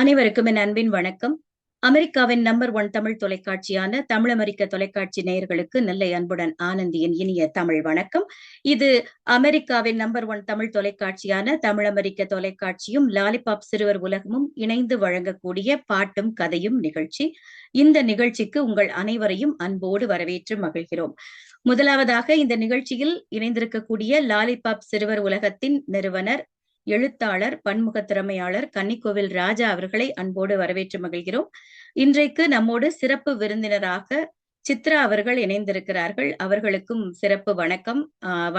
அனைவருக்கும் என் அன்பின் வணக்கம். அமெரிக்காவின் நம்பர் 1 தமிழ் தொலைக்காட்சியான தமிழ் அமெரிக்க தொலைக்காட்சி நேயர்களுக்கு நெல்லை அன்புடன் ஆனந்தியின் இனிய தமிழ் வணக்கம். இது அமெரிக்காவின் நம்பர் 1 தமிழ் தொலைக்காட்சியான தமிழ் அமெரிக்க தொலைக்காட்சியும் லாலிபாப் சிறுவர் உலகமும் இணைந்து வழங்கக்கூடிய பாட்டும் கதையும் நிகழ்ச்சி. இந்த நிகழ்ச்சிக்கு உங்கள் அனைவரையும் அன்போடு வரவேற்று மகிழ்கிறோம். முதலாவதாக இந்த நிகழ்ச்சியில் இணைந்திருக்கக்கூடிய லாலிபாப் சிறுவர் உலகத்தின் நிறுவனர், எழுத்தாளர், பன்முக திறமையாளர் கன்னிக்கோவில் ராஜா அவர்களை அன்போடு வரவேற்று மகிழ்கிறோம். இன்றைக்கு நம்மோடு சிறப்பு விருந்தினராக சித்ரா அவர்கள் இணைந்திருக்கிறார்கள். அவர்களுக்கும் சிறப்பு வணக்கம்.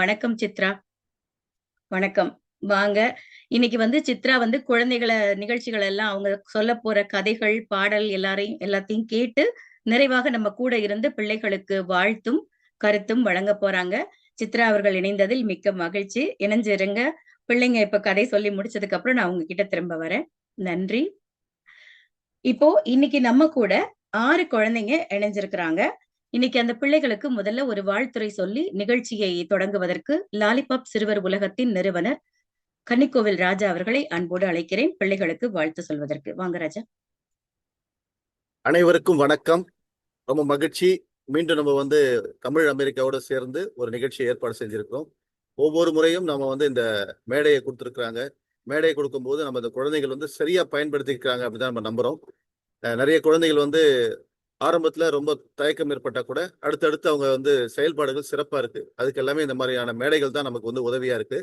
வணக்கம் சித்ரா. வணக்கம். வாங்க. இன்னைக்கு சித்ரா குழந்தைகளை நிகழ்ச்சிகள் எல்லாம் அவங்க சொல்ல போற கதைகள், பாடல் எல்லாத்தையும் கேட்டு நிறைவாக நம்ம கூட இருந்து பிள்ளைகளுக்கு வாழ்த்தும் கருத்தும் வழங்க போறாங்க. சித்ரா அவர்கள் இணைந்ததில் மிக்க மகிழ்ச்சி. இணைஞ்சிருங்க. பிள்ளைங்க இப்ப கதை சொல்லி முடிச்சதுக்கு அப்புறம் நான் உங்ககிட்ட திரும்ப வரேன். நன்றி. இப்போ இன்னைக்கு நம்ம கூட 6 குழந்தைங்க இணைஞ்சிருக்கிறாங்க. இன்னைக்கு அந்த பிள்ளைகளுக்கு முதல்ல ஒரு வாழ்த்துரை சொல்லி நிகழ்ச்சியை தொடங்குவதற்கு லாலிபாப் சிறுவர் உலகத்தின் நிறுவனர் கன்னிக்கோவில் ராஜா அவர்களை அன்போடு அழைக்கிறேன் பிள்ளைகளுக்கு வாழ்த்து சொல்வதற்கு. வாங்க ராஜா. அனைவருக்கும் வணக்கம். ரொம்ப மகிழ்ச்சி. மீண்டும் நம்ம தமிழ் அமெரிக்காவோட சேர்ந்து ஒரு நிகழ்ச்சியை ஏற்பாடு செஞ்சிருக்கிறோம். ஒவ்வொரு முறையும் நம்ம இந்த மேடையை கொடுத்துருக்குறாங்க. மேடையை கொடுக்கும்போது நம்ம இந்த குழந்தைகள் சரியா பயன்படுத்திக்கிறாங்க அப்படிதான் நம்ம நம்புறோம். நிறைய குழந்தைகள் ஆரம்பத்துல ரொம்ப தயக்கம் ஏற்பட்டா கூட அடுத்தடுத்து அவங்க செயல்பாடுகள் சிறப்பா இருக்கு. அதுக்கு எல்லாமே இந்த மாதிரியான மேடைகள் தான் நமக்கு உதவியா இருக்கு.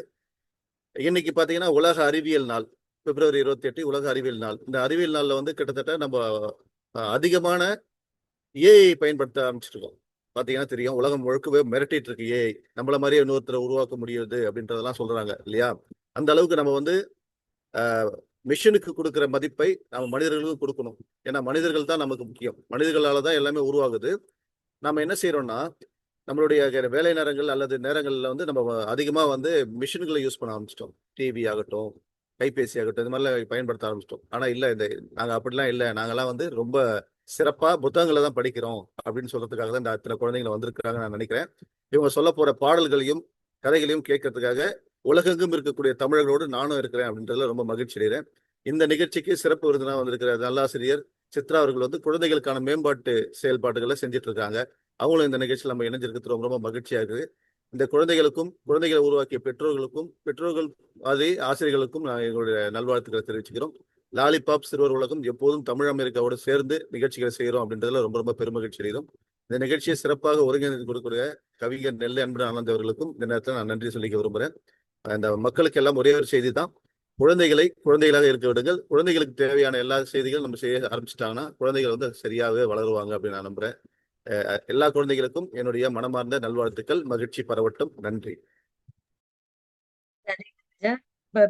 இன்னைக்கு பாத்தீங்கன்னா உலக அறிவியல் நாள், பிப்ரவரி 28 உலக அறிவியல் நாள். இந்த அறிவியல் நாள்ல கிட்டத்தட்ட நம்ம அதிகமான ஏஐ பயன்படுத்த ஆரம்பிச்சிருக்கோம். பாத்தீங்கன்னா தெரியும், உலகம் முழுக்கவே மிரட்டிட்டு இருக்கு ஏஐ. நம்மள மாதிரியே இன்னொருத்தரை உருவாக்க முடியுது அப்படின்றதெல்லாம் சொல்றாங்க இல்லையா? அந்த அளவுக்கு நம்ம மிஷினுக்கு கொடுக்குற மதிப்பை நம்ம மனிதர்களுக்கும் கொடுக்கணும். ஏன்னா மனிதர்கள் தான் நமக்கு முக்கியம். மனிதர்களால தான் எல்லாமே உருவாகுது. நம்ம என்ன செய்யறோம்னா, நம்மளுடைய வேலை நேரங்கள் அல்லது நேரங்கள்ல நம்ம அதிகமா மிஷின்களை யூஸ் பண்ண ஆரம்பிச்சிட்டோம். டிவி ஆகட்டும், கைபேசி ஆகட்டும், இது மாதிரிலாம் பயன்படுத்த ஆரம்பிச்சிட்டோம். ஆனா இல்ல, நாங்க அப்படிலாம் இல்லை, நாங்கெல்லாம் ரொம்ப சிறப்பா புத்தகங்களை தான் படிக்கிறோம் அப்படின்னு சொல்றதுக்காக தான் இந்த அத்தனை குழந்தைங்களை வந்திருக்கிறாங்க நான் நினைக்கிறேன். இவங்க சொல்ல போற பாடல்களையும் கதைகளையும் கேட்கறதுக்காக உலகெங்கும் இருக்கக்கூடிய தமிழர்களோடு நானும் இருக்கிறேன் அப்படின்றதுல ரொம்ப மகிழ்ச்சி அடைகிறேன். இந்த நிகழ்ச்சிக்கு சிறப்பு விருந்தினா வந்திருக்கிற நல்லாசிரியர் சித்ரா அவர்கள் குழந்தைகளுக்கான மேம்பாட்டு செயல்பாடுகளை செஞ்சுட்டு இருக்காங்க. அவங்களும் இந்த நிகழ்ச்சியில் நம்ம இணைஞ்சிருக்கிறது ரொம்ப ரொம்ப மகிழ்ச்சியா இருக்குது. இந்த குழந்தைகளுக்கும் குழந்தைகளை உருவாக்கிய பெற்றோர்கள் அதே ஆசிரியர்களுக்கும் நான் எங்களுடைய நல்வாழ்த்துக்களை தெரிவிச்சுக்கிறோம். லாலிபாப் சிறுவர் உலகம் எப்போதும் தமிழ் அமெரிக்காவோடு சேர்ந்து நிகழ்ச்சிகளை செய்கிறோம் அப்படின்றதுல ரொம்ப ரொம்ப பெருமகிழ்ச்சி அடைகிறோம். இந்த நிகழ்ச்சியை சிறப்பாக ஒருங்கிணைந்து கொடுக்கிற கவிஞர் நெல்லை அன்பு ஆனந்த் அவர்களுக்கும் இந்த நேரத்தில் நான் நன்றி சொல்லிக்க விரும்புகிறேன். இந்த மக்களுக்கு எல்லாம் ஒரே ஒரு செய்தி தான், குழந்தைகளை குழந்தைகளாக இருக்க விடுங்கள். குழந்தைகளுக்கு தேவையான எல்லா செய்திகளும் நம்ம செய்ய ஆரம்பிச்சிட்டாங்கன்னா குழந்தைகள் சரியாகவே வளருவாங்க அப்படின்னு நான் நம்புறேன். எல்லா குழந்தைகளுக்கும் என்னுடைய மனமார்ந்த நல்வாழ்த்துக்கள். மகிழ்ச்சி பரவட்டும். நன்றி.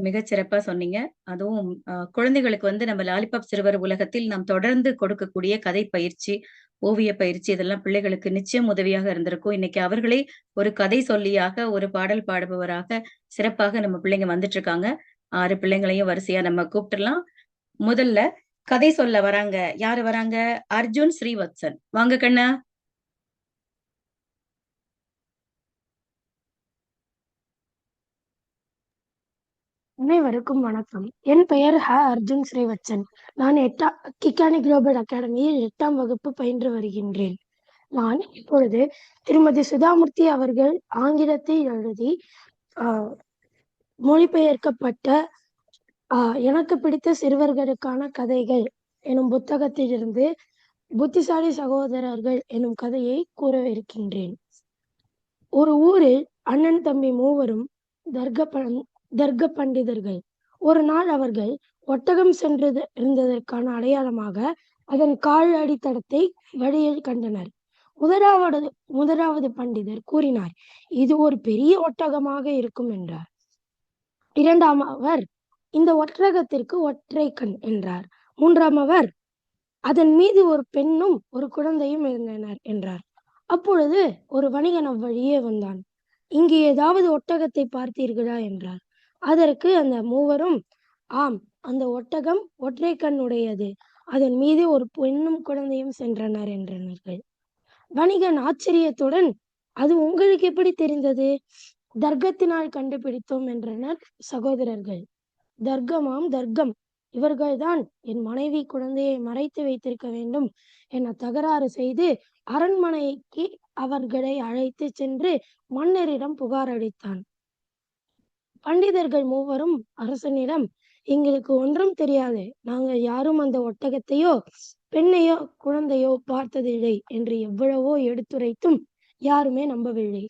மிகச் சிறப்பா சொன்னீங்க. அதுவும் குழந்தைகளுக்கு நம்ம லாலிபாப் சிறுவர் உலகத்தில் நாம் தொடர்ந்து கொடுக்கக்கூடிய கதை பயிற்சி, ஓவிய பயிற்சி இதெல்லாம் பிள்ளைகளுக்கு நிச்சயம் உதவியாக இருந்திருக்கும். இன்னைக்கு அவர்களே ஒரு கதை சொல்லியாக, ஒரு பாடல் பாடுபவராக சிறப்பாக நம்ம பிள்ளைங்க வந்துட்டு இருக்காங்க. 6 பிள்ளைங்களையும் வரிசையா நம்ம கூப்பிட்டுலாம். முதல்ல கதை சொல்ல வராங்க. யாரு வராங்க? அர்ஜுன் ஸ்ரீவத்சன். வாங்க கண்ணா. அனைவருக்கும் வணக்கம். என் பெயர் அர்ஜுன் ஸ்ரீவத்சன். நான் கிக்கானி குளோபல் அகாடமியில் 8ஆம் வகுப்பு பயின்று வருகின்றேன். நான் இப்பொழுது திருமதி சுதாமூர்த்தி அவர்கள் ஆங்கிலத்தில் எழுதி மொழிபெயர்க்கப்பட்ட எனக்கு பிடித்த சிறுவர்களுக்கான கதைகள் எனும் புத்தகத்திலிருந்து புத்திசாலி சகோதரர்கள் எனும் கதையை கூற இருக்கின்றேன். ஒரு ஊரில் அண்ணன் தம்பி மூவரும் தர்க்க பண்டிதர்கள். ஒரு நாள் அவர்கள் ஒட்டகம் சென்று இருந்ததற்கான அடையாளமாக அதன் கால் அடித்தடத்தை வழியில் கண்டனர். முதலாவது பண்டிதர் கூறினார், இது ஒரு பெரிய ஒட்டகமாக இருக்கும் என்றார். இரண்டாம் அவர், இந்த ஒட்டகத்திற்கு ஒற்றை கண் என்றார். மூன்றாம் அவர், அதன் மீது ஒரு பெண்ணும் ஒரு குழந்தையும் இருந்தனர் என்றார். அப்பொழுது ஒரு வணிகன் அவ்வழியே வந்தான். இங்கு ஏதாவது ஒட்டகத்தை பார்த்தீர்களா என்றார். அதற்கு அந்த மூவரும், ஆம், அந்த ஒட்டகம் ஒற்றை கண் உடையது, அதன் மீது ஒரு பெண்ணும் குழந்தையும் சென்றனர் என்றனர். வணிகன் ஆச்சரியத்துடன், அது உங்களுக்கு எப்படி தெரிந்தது? தர்க்கத்தினால் கண்டுபிடித்தோம் என்றனர் சகோதரர்கள். தர்க்கமாம் தர்க்கம், இவர்கள்தான் என் மனைவி குழந்தையை மறைத்து வைத்திருக்க வேண்டும் என தகராறு செய்து அரண்மனைக்கு அவர்களை அழைத்து சென்று மன்னரிடம் புகார் அளித்தான். பண்டிதர்கள் மூவரும் அரசனிடம், எங்களுக்கு ஒன்றும் தெரியாது, நாங்கள் யாரும் அந்த ஒட்டகத்தையோ பெண்ணையோ குழந்தையோ பார்த்ததில்லை என்று எவ்வளவோ எடுத்துரைத்தும் யாருமே நம்பவில்லை.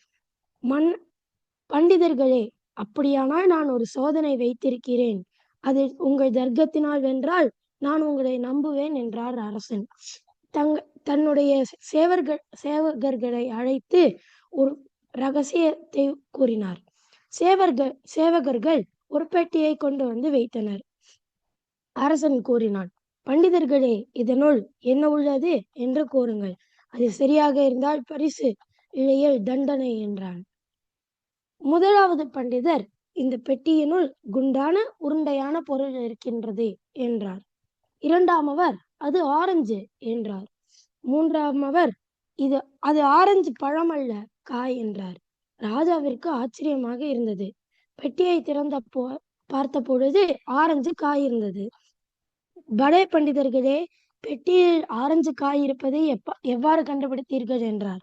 பண்டிதர்களே, அப்படியானால் நான் ஒரு சோதனை வைத்திருக்கிறேன், அது உங்கள் தர்க்கத்தினால் வென்றால் நான் உங்களை நம்புவேன் என்றார் அரசன். தன்னுடைய சேவகர்களை அழைத்து ஒரு ரகசியத்தை கூறினார். சேவகர்கள் ஒரு பெட்டியை கொண்டு வந்து வைத்தனர். அரசன் கூறினான், பண்டிதர்களே, இதனுள் என்ன உள்ளது என்று கூறுங்கள், அது சரியாக இருந்தால் பரிசு, இல்லையேல் தண்டனை என்றான். முதலாவது பண்டிதர், இந்த பெட்டியினுள் குண்டான உருண்டையான பொருள் இருக்கின்றது என்றார். இரண்டாமவர், அது ஆரஞ்சு என்றார். மூன்றாமவர், அது ஆரஞ்சு பழம் அல்ல, காய் என்றார். ராஜாவிற்கு ஆச்சரியமாக இருந்தது. பெட்டியை பார்த்த பொழுது ஆரஞ்சு காய் இருந்தது. படே பண்டிதர்களே, பெட்டியில் ஆரஞ்சு காய் இருப்பதை எவ்வாறு கண்டுபிடித்தீர்கள் என்றார்.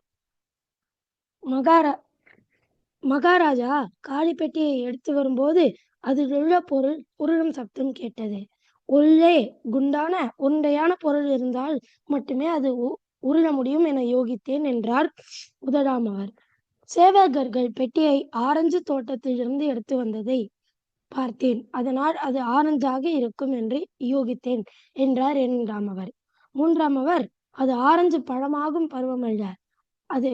மகாராஜா காலி பெட்டியை எடுத்து வரும்போது அதில் உள்ள பொருள் உருளும் சப்தம் கேட்டது. உள்ளே குண்டான உருண்டையான பொருள் இருந்தால் மட்டுமே அது உருள முடியும் என யோகித்தேன் என்றார் முதலாமவர். சேவகர்கள் பெட்டியை ஆரஞ்சு தோட்டத்திலிருந்து எடுத்து வந்ததை பார்த்தேன், அதனால் அது ஆரஞ்சாக இருக்கும் என்று யோகித்தேன் என்றார் இரண்டாமவர். மூன்றாமவர், அது ஆரஞ்சு பழமாகும் பருவமல்ல, அது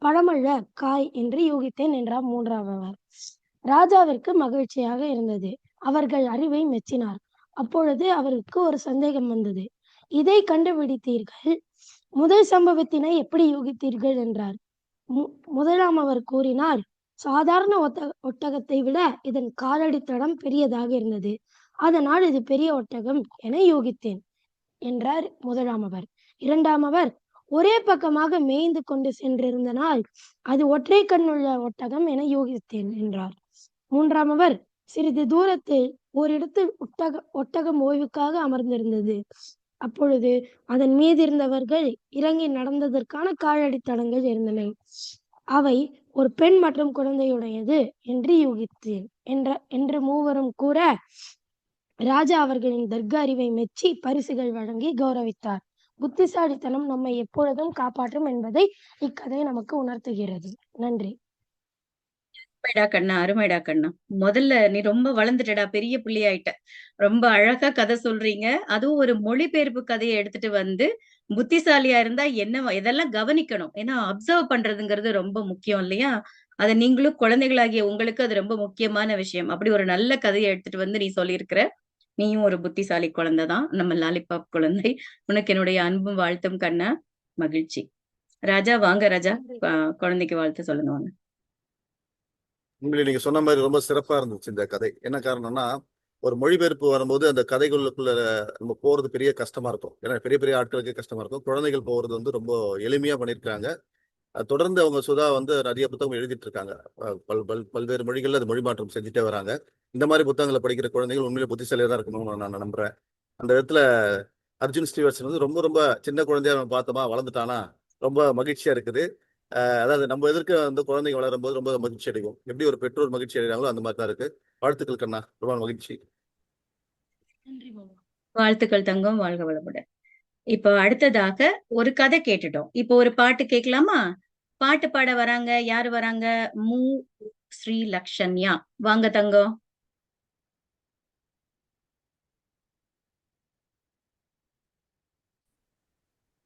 பழமல்ல, காய் என்று யோகித்தேன் என்றார் மூன்றாமவர். ராஜாவிற்கு மகிழ்ச்சியாக இருந்தது. அவர்கள் அறிவை மெச்சினார். அப்பொழுது அவருக்கு ஒரு சந்தேகம் வந்தது. இதை கண்டுபிடித்தீர்கள், முதல் சம்பவத்தினை எப்படி யோகித்தீர்கள் என்றார். முதலாமவர் கூறினார், சாதாரண ஒட்டகத்தை விட இதன் காலடி தடம் பெரியதாக இருந்தது, அதனால் இது பெரிய ஒட்டகம் என யோகித்தேன் என்றார் முதலாமவர். இரண்டாமவர், ஒரே பக்கமாக மேய்ந்து கொண்டு சென்றிருந்தனால் அது ஒற்றை கண்ணுள்ள ஒட்டகம் என யோகித்தேன் என்றார். மூன்றாமவர், சிறிது தூரத்தில் ஓரிடத்தில் ஒட்டகம் ஓய்வுக்காக அமர்ந்திருந்தது. அப்பொழுது அதன் மீது இருந்தவர்கள் இறங்கி நடந்ததற்கான காலடி தடங்கள் இருந்தன. அவை ஒரு பெண் மற்றும் குழந்தையுடையது என்று யூகித்தேன் என்று மூவரும் கூற, ராஜா அவர்களின் தர்க்க அறிவை மெச்சி பரிசுகள் வழங்கி கௌரவித்தார். புத்திசாலித்தனம் நம்மை எப்பொழுதும் காப்பாற்றும் என்பதை இக்கதை நமக்கு உணர்த்துகிறது. நன்றி. அருமைடா கண்ணா, அருமைடா கண்ணா. முதல்ல நீ ரொம்ப வளர்ந்துட்டடா, பெரிய புள்ளியாயிட்ட. ரொம்ப அழகா கதை சொல்றீங்க. அதுவும் ஒரு மொழிபெயர்ப்பு கதையை எடுத்துட்டு வந்து புத்திசாலியா இருந்தா என்ன இதெல்லாம் கவனிக்கணும். ஏன்னா அப்சர்வ் பண்றதுங்கிறது ரொம்ப முக்கியம் இல்லையா? அதை நீங்களும் குழந்தைகளாகிய உங்களுக்கு அது ரொம்ப முக்கியமான விஷயம். அப்படி ஒரு நல்ல கதையை எடுத்துட்டு வந்து நீ சொல்லியிருக்கிற. நீயும் ஒரு புத்திசாலி குழந்தைதான், நம்ம லாலிபாப் குழந்தை. உனக்கு என்னுடைய அன்பும் வாழ்த்தும் கண்ணா. மகிழ்ச்சி. ராஜா வாங்க ராஜா, குழந்தைக்கு வாழ்த்து சொல்லுங்க வாங்க. உண்மையிலே நீங்க சொன்ன மாதிரி ரொம்ப சிறப்பா இருந்துச்சு இந்த கதை. என்ன காரணம்னா, ஒரு மொழிபெயர்ப்பு வரும்போது அந்த கதைகளுக்குள்ள நம்ம போறது பெரிய கஷ்டமா இருக்கும். ஏன்னா பெரிய பெரிய ஆட்களுக்கு கஷ்டமா இருக்கும். குழந்தைகள் போறது வந்து ரொம்ப எளிமையா பண்ணியிருக்காங்க. தொடர்ந்து அவங்க சுதா வந்து நிறைய புத்தகம் எழுதிட்டு இருக்காங்க. பல்வேறு மொழிகள்ல அது மொழிமாற்றம் செஞ்சுட்டே வராங்க. இந்த மாதிரி புத்தகங்களை படிக்கிற குழந்தைகள் உண்மையிலே புத்திசாலியா தான் இருக்கணும்னு நான் நம்புறேன். அந்த விதத்துல அர்ஜுன் ஸ்ரீவர்சன் வந்து ரொம்ப ரொம்ப சின்ன குழந்தையா நம்ம பார்த்தோமா, வளர்ந்துட்டானா, ரொம்ப மகிழ்ச்சியா இருக்குது. அதாவது நம்ம எதிர்க்க வந்து குழந்தைங்க வளரும் போது ரொம்ப மகிழ்ச்சி அடைக்கும். எப்படி ஒரு பெற்றோர் மகிழ்ச்சி அடைகிறாங்களோ அந்த மாதிரி தான் இருக்கு. வாழ்த்துக்கள் கண்ணா, ரொம்ப மகிழ்ச்சி. வாழ்த்துக்கள் தங்கம், வாழ்க வளமுடன். இப்போ அடுத்ததாக ஒரு கதை கேட்டுட்டோம். இப்போ ஒரு பாட்டு கேட்கலாமா? பாட்டு பாட வராங்க. யாரு வராங்க? ஸ்ரீ லக்ஷன்யா. வாங்க தங்கம்.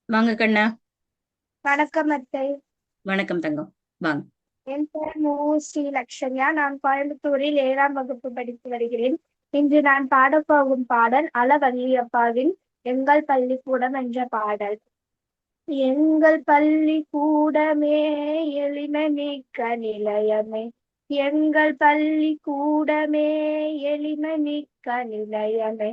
வாங்க கண்ணா. வணக்கம் அத்தை. வணக்கம் தங்கம், வாங்க. என் பெயர் ஸ்ரீ லக்ஷன்யா. நான் கோயம்புத்தூரில் 7ஆம் வகுப்பு படித்து வருகிறேன். இன்று நான் பாடப்போகும் பாடல் அளவல்லியப்பாவின் எங்கள் பள்ளிக்கூடம் என்ற பாடல். எங்கள் பள்ளிக்கூடமே எளிமை மிக்க நிலையமே, எங்கள் பள்ளிக்கூடமே எளிமை மிக்க நிலையமே,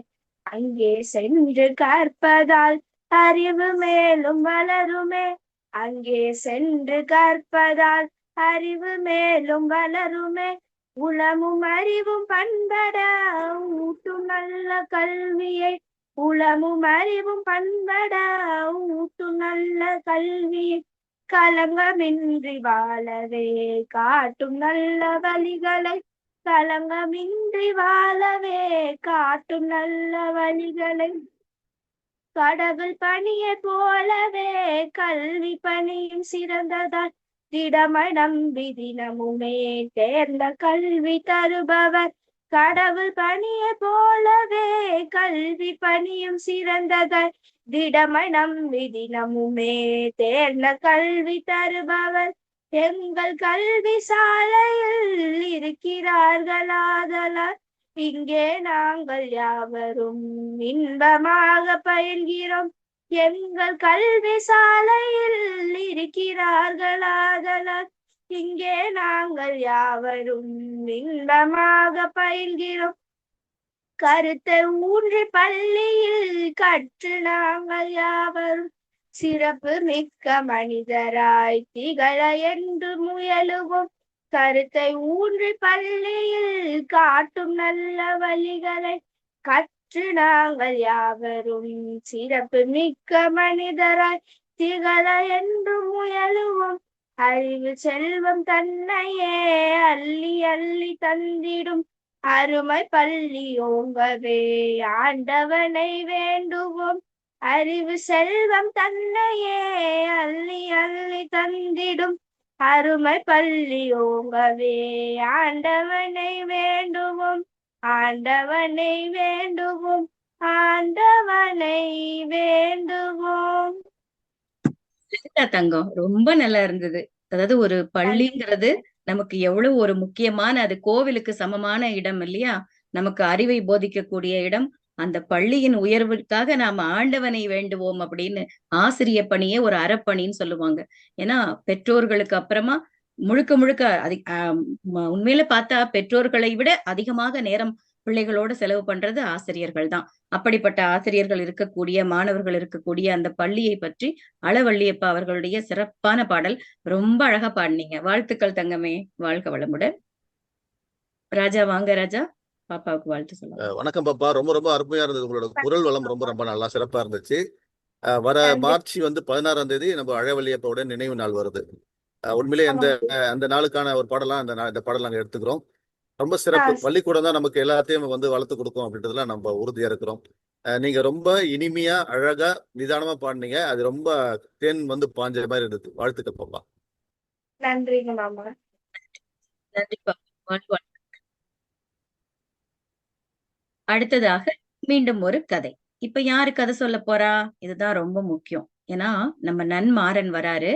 அங்கே சென்று கற்பதால் அறிவு மேலும் வளருமே, அங்கே சென்று கற்பதால் அறிவு மேலும் வளருமே, உளமும் அறிவும் பண்பட ஊட்டும் நல்ல கல்வியை உளமும் அறிவும் பண்பட ஊட்டும் நல்ல கல்வியை களங்கமின்றி வாழவே காட்டும் நல்ல வழிகளை களங்கமின்றி வாழவே காட்டும் நல்ல வழிகளை கடவுள் பணியை போலவே கல்வி பணியும் சிறந்ததால் திடமை நம்பி தினமுமே தேர்ந்த கல்வி தருபவர் கடவுள் பணியை போலவே கல்வி பணியும் சிறந்ததால் திடமை நம்பி தினமுமே தேர்ந்த கல்வி தருபவர் எங்கள் கல்வி சாலையில் இருக்கிறார்களாதலால் இங்கே நாங்கள் யாவரும் இன்பமாக பயில்கிறோம் எங்கள் கல்வி சாலையில் இருக்கிறார்களாதலால் இங்கே நாங்கள் யாவரும் இன்பமாக பயில்கிறோம் கருத்தை ஊன்றி பள்ளியில் கற்று நாங்கள் யாவரும் சிறப்பு மிக்க மனிதராய் திகழ என்று முயலுவோம் கருத்தை ஊன்றி பள்ளியில் காட்டும் நல்ல வழிகளை கற்று நாங்கள் யாவரும் சிறப்பு மிக்க மனிதராய் திகழ என்று முயலுவோம் அறிவு செல்வம் தன்னையே அள்ளி அள்ளி தந்திடும் அருமை பள்ளி ஓங்கவே ஆண்டவனை வேண்டுவோம் அறிவு செல்வம் தன்னையே அள்ளி அள்ளி தந்திடும் அருமை பள்ளி ஓங்கவே ஆண்டவனை வேண்டுவோம் ஆண்டவனை வேண்டுவோம் ஆண்டவனை வேண்டுவோம். தங்கம் ரொம்ப நல்லா இருந்தது. அதாவது ஒரு பள்ளிங்கிறது நமக்கு எவ்வளவு ஒரு முக்கியமான, அது கோவிலுக்கு சமமான இடம் இல்லையா? நமக்கு அறிவை போதிக்கக்கூடிய இடம். அந்த பள்ளியின் உயர்வுக்காக நாம ஆண்டவனை வேண்டுவோம் அப்படின்னு ஆசிரிய பணியே ஒரு அறப்பணின்னு சொல்லுவாங்க. ஏன்னா பெற்றோர்களுக்கு அப்புறமா முழுக்க முழுக்க உண்மையில பார்த்தா பெற்றோர்களை விட அதிகமாக நேரம் பிள்ளைகளோட செலவு பண்றது ஆசிரியர்கள் தான். அப்படிப்பட்ட ஆசிரியர்கள் இருக்கக்கூடிய, மாணவர்கள் இருக்கக்கூடிய அந்த பள்ளியை பற்றி அளவள்ளியப்பா அவர்களுடைய சிறப்பான பாடல் ரொம்ப அழகா பாடினீங்க. வாழ்த்துக்கள் தங்கமே, வாழ்க வளமுடன். ராஜா வாங்க ராஜா, பாப்பாவுக்கு வாழ்த்து சொல்லுங்க. வணக்கம் பாப்பா, ரொம்ப ரொம்ப அருமையா இருந்தது. உங்களோட குரல் வளம் ரொம்ப ரொம்ப நல்லா சிறப்பா இருந்துச்சு. வர மார்ச் 16ஆம் தேதி நம்ம அழவள்ளியப்பாவோட நினைவு நாள் வருது. உண்மையிலே அந்த நாளுக்கான ஒரு பாடலாம் இந்த பாடல் நாங்க எடுத்துக்கிறோம். ரொம்ப சிறப்பு. பள்ளிக்கூடம் தான் நமக்கு எல்லாத்தையும் வளர்த்து கொடுக்கும் அப்படின்றதுலாம் நம்ம உறுதியா இருக்கிறோம். நீங்க ரொம்ப இனிமையா அழகா நிதானமா பாடினீங்க. அது ரொம்ப தேன் பாஞ்ச மாதிரி இருந்தது. வாழ்த்துக்கள் பாப்பா. நன்றிங்க மாமா. நன்றிப்பா. அடுத்ததாக மீண்டும் ஒரு கதை. இப்ப யாரு கதை சொல்ல போறா? இதுதான் ரொம்ப முக்கியம். ஏன்னா நம்ம நன்மாறன் வராரு.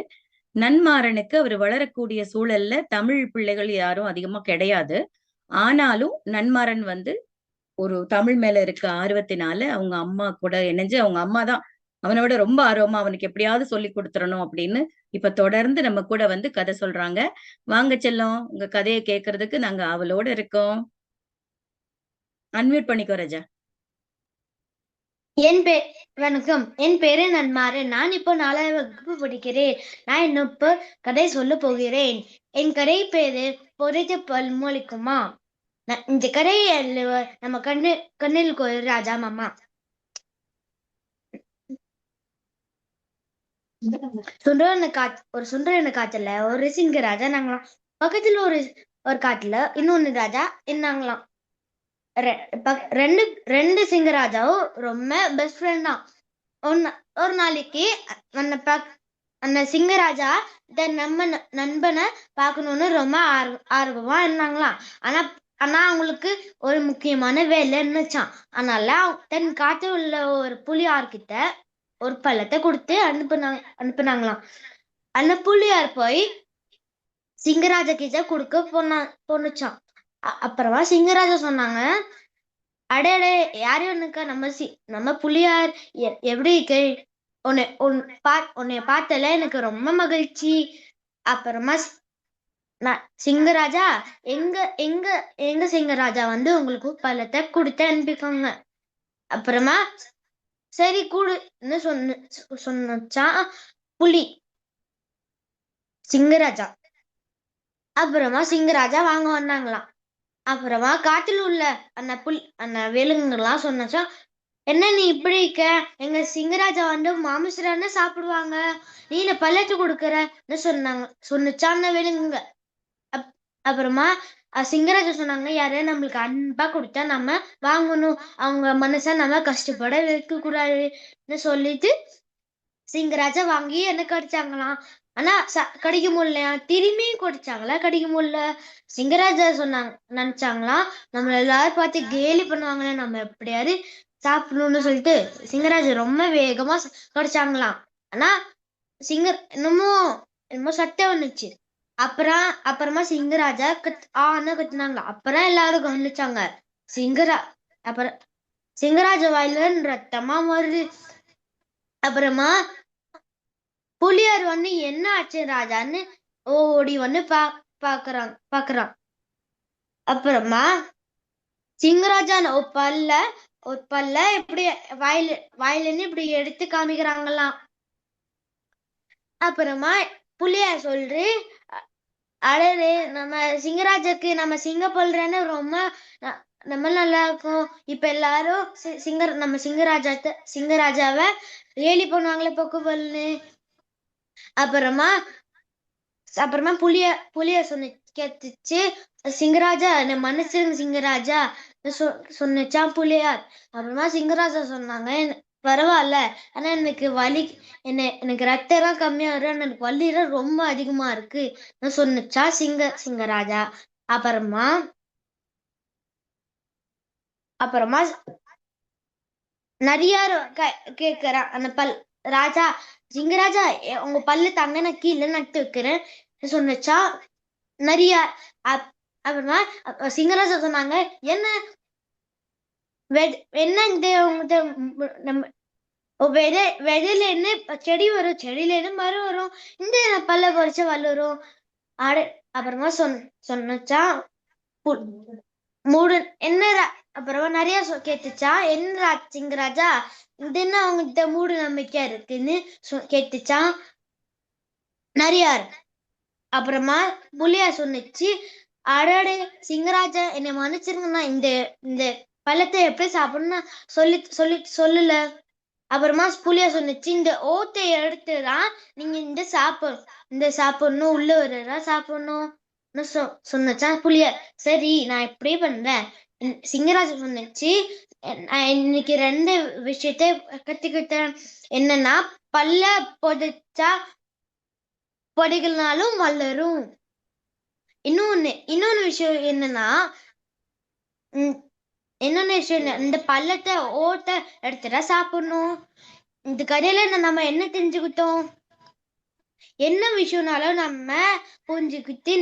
நன்மாறனுக்கு அவர் வளரக்கூடிய சூழல்ல தமிழ் பிள்ளைகள் யாரும் அதிகமா கிடையாது. ஆனாலும் நன்மாறன் ஒரு தமிழ் மேல இருக்க ஆர்வத்தினால அவங்க அம்மா கூட இணைஞ்சு, அவங்க அம்மா தான் அவனோட ரொம்ப ஆர்வமா அவனுக்கு எப்படியாவது சொல்லி கொடுத்துடணும் அப்படின்னு இப்ப தொடர்ந்து நம்ம கூட கதை சொல்றாங்க. வாங்க செல்லம், உங்க கதையை கேட்கறதுக்கு நாங்க அவளோட இருக்கோம். அன்மியூட் பண்ணிக்கோ ராஜா. வணக்கம், என் பேரு நன்மாறன். நான் இப்போ 4ஆம் வகுப்பு படிக்கிறேன். நான் இன்னும் இப்போ கதை சொல்ல போகிறேன். என் கதை பேரு பொறித்த பல்மொழிக்குமா. இந்த கதையை நம்ம கண்ணில் ஒரு ராஜா மாமா. சுண்டரன காட்டுல ஒரு சிங்க ராஜா நாங்களாம். பக்கத்துல ஒரு காட்டுல இன்னொன்னு ராஜா இருந்தாங்களாம். ரெண்டு சிங்கராஜாவும் ரொம்ப பெஸ்ட் ஃப்ரெண்ட் தான். ஒரு நாளைக்கு அந்த சிங்கராஜா நம்ம நண்பனை பார்க்கணும்னு ரொம்ப ஆர்வமா இருந்தாங்களாம். ஆனா அவங்களுக்கு ஒரு முக்கியமான வேலை இருந்துச்சான். அதனால தன் காட்டுல உள்ள ஒரு புலியார்கிட்ட ஒரு பழத்தை கொடுத்து அனுப்புனாங்களாம். அந்த புலியார் போய் சிங்கராஜா கிட்ட கொடுக்க போனுச்சான். அப்புறமா சிங்கராஜா சொன்னாங்க, அடே யாரு ஒண்ணுக்கா நம்ம புலியார் எப்படி இருக்கு, உன்னைய பார்த்தல எனக்கு ரொம்ப மகிழ்ச்சி. அப்புறமா சிங்கராஜா எங்க சிங்கராஜா உங்களுக்கு பழத்தை கொடுத்து அனுப்பிக்கோங்க. அப்புறமா சரி கூடுன்னு சொன்னான் புலி சிங்கராஜா. அப்புறமா சிங்கராஜா வாங்க வந்தாங்களாம். அப்புறமா காட்டில் உள்ள அந்த விலங்குகள்லாம் சொன்னச்சா, என்ன நீ இப்படி இருக்க? எங்க சிங்கராஜா வந்து மாமிசரான சாப்பிடுவாங்க, நீ இந்த பல்லட்டு கொடுக்கறன்னு சொன்னுச்சா அந்த விலங்குங்க. அப்புறமா சிங்கராஜா சொன்னாங்க, யாரையா நம்மளுக்கு அன்பா கொடுத்தா நம்ம வாங்கணும், அவங்க மனசா நம்ம கஷ்டப்பட வைக்க கூடாதுன்னு சொல்லிட்டு சிங்கராஜா வாங்கி என்ன கடிச்சாங்களாம். ஆனா கடிக்க முடியலையா, திரும்பியும் கடிச்சாங்களா, கடிக்க முடியல. சிங்கராஜா நினைச்சாங்களாம், நம்ம எல்லாரும் பார்த்து கேலி பண்ணுவாங்களே, நம்ம எப்படியாவது சாப்பிடணும்னு சொல்லிட்டு சிங்கராஜா ரொம்ப வேகமா கடிச்சாங்களாம். ஆனா என்னமோ சத்தம் வந்துச்சு. அப்புறமா சிங்கராஜா கத்துனாங்க. அப்புறம் எல்லாரும் கவனிச்சாங்க, அப்புறம் சிங்கராஜா வாயில ரத்தமா வருது. அப்புறமா புலியார் வந்து என்ன ஆச்சு ராஜான்னு ஓடி வந்து பாக்குறான். அப்புறமா சிங்கராஜா ஒரு பல்ல இப்படி வாயிலன்னு இப்படி எடுத்து காமிக்கிறாங்களாம். அப்புறமா புலியார் சொல்று, அடரே நம்ம சிங்கராஜாக்கு நம்ம சிங்க பல்றேன்னு ரொம்ப நல்லா இருக்கும். இப்ப எல்லாரும் நம்ம சிங்கராஜாவை ஏலி பண்ணுவாங்களே பொக்கு. அப்புறமா புலிய கேட்டுச்சு, சிங்கராஜா என்ன மன்னிச்சிருங்க சிங்கராஜா சொன்னுச்சா புலியார். அப்புறமா சிங்கராஜா சொன்னாங்க, பரவாயில்ல, ஆனா எனக்கு ரத்தம் எல்லாம் கம்மியா வரும், எனக்கு வலி ரொம்ப அதிகமா இருக்கு சொன்னுச்சா சிங்கராஜா. அப்புறமா நிறைய கேக்குறான் அந்த ராஜா, சிங்கராஜா உங்க பல்லு தாங்க, நான் கீழே நட்டு வைக்கிறேன் சொன்னுச்சா நிறைய. அப்புறமா சிங்கராஜா சொன்னாங்க, என்ன வெடில என்ன செடி வரும், செடியில என்ன மரம் வரும், இந்த பல்ல பறிச்ச வளரும். அப்புறமா சொன்னச்சா என்ன. அப்புறமா நிறைய கேட்டுச்சா, என்ன சிங்கராஜா இது என்ன அவங்க மூடு நம்பிக்கையா இருக்குன்னு கேட்டுச்சா நிறைய. அப்புறமா புலியா சொன்னிச்சு, அடடே சிங்கராஜா என்னை மன்னிச்சிருங்கன்னா இந்த பழத்தை எப்படி சாப்பிடணும்னு சொல்லல. அப்புறமா புலியா சொன்னிச்சு, இந்த ஓட்டை எடுத்துதான் நீங்க இந்த சாப்பிடணும், உள்ள வர்றதா சாப்பிடணும்னு சொன்னச்சா புலிய. சரி, நான் இப்படி பண்றேன். சிங்கராஜா சொன்னிச்சு, இன்னைக்கு 2 விஷயத்தை கத்துக்கிட்டேன். என்னன்னா, பல்ல பொதிச்சா பொடிகள்னாலும் வளரும். இன்னொன்னு விஷயம் என்னன்னா, இந்த பள்ளத்தை ஓட்ட எடுத்துட்டா சாப்பிடணும். இந்த கதையில நம்ம என்ன தெரிஞ்சுக்கிட்டோம்? என்ன விஷயம்னாலும் நம்ம புரிஞ்சுக்கிட்டு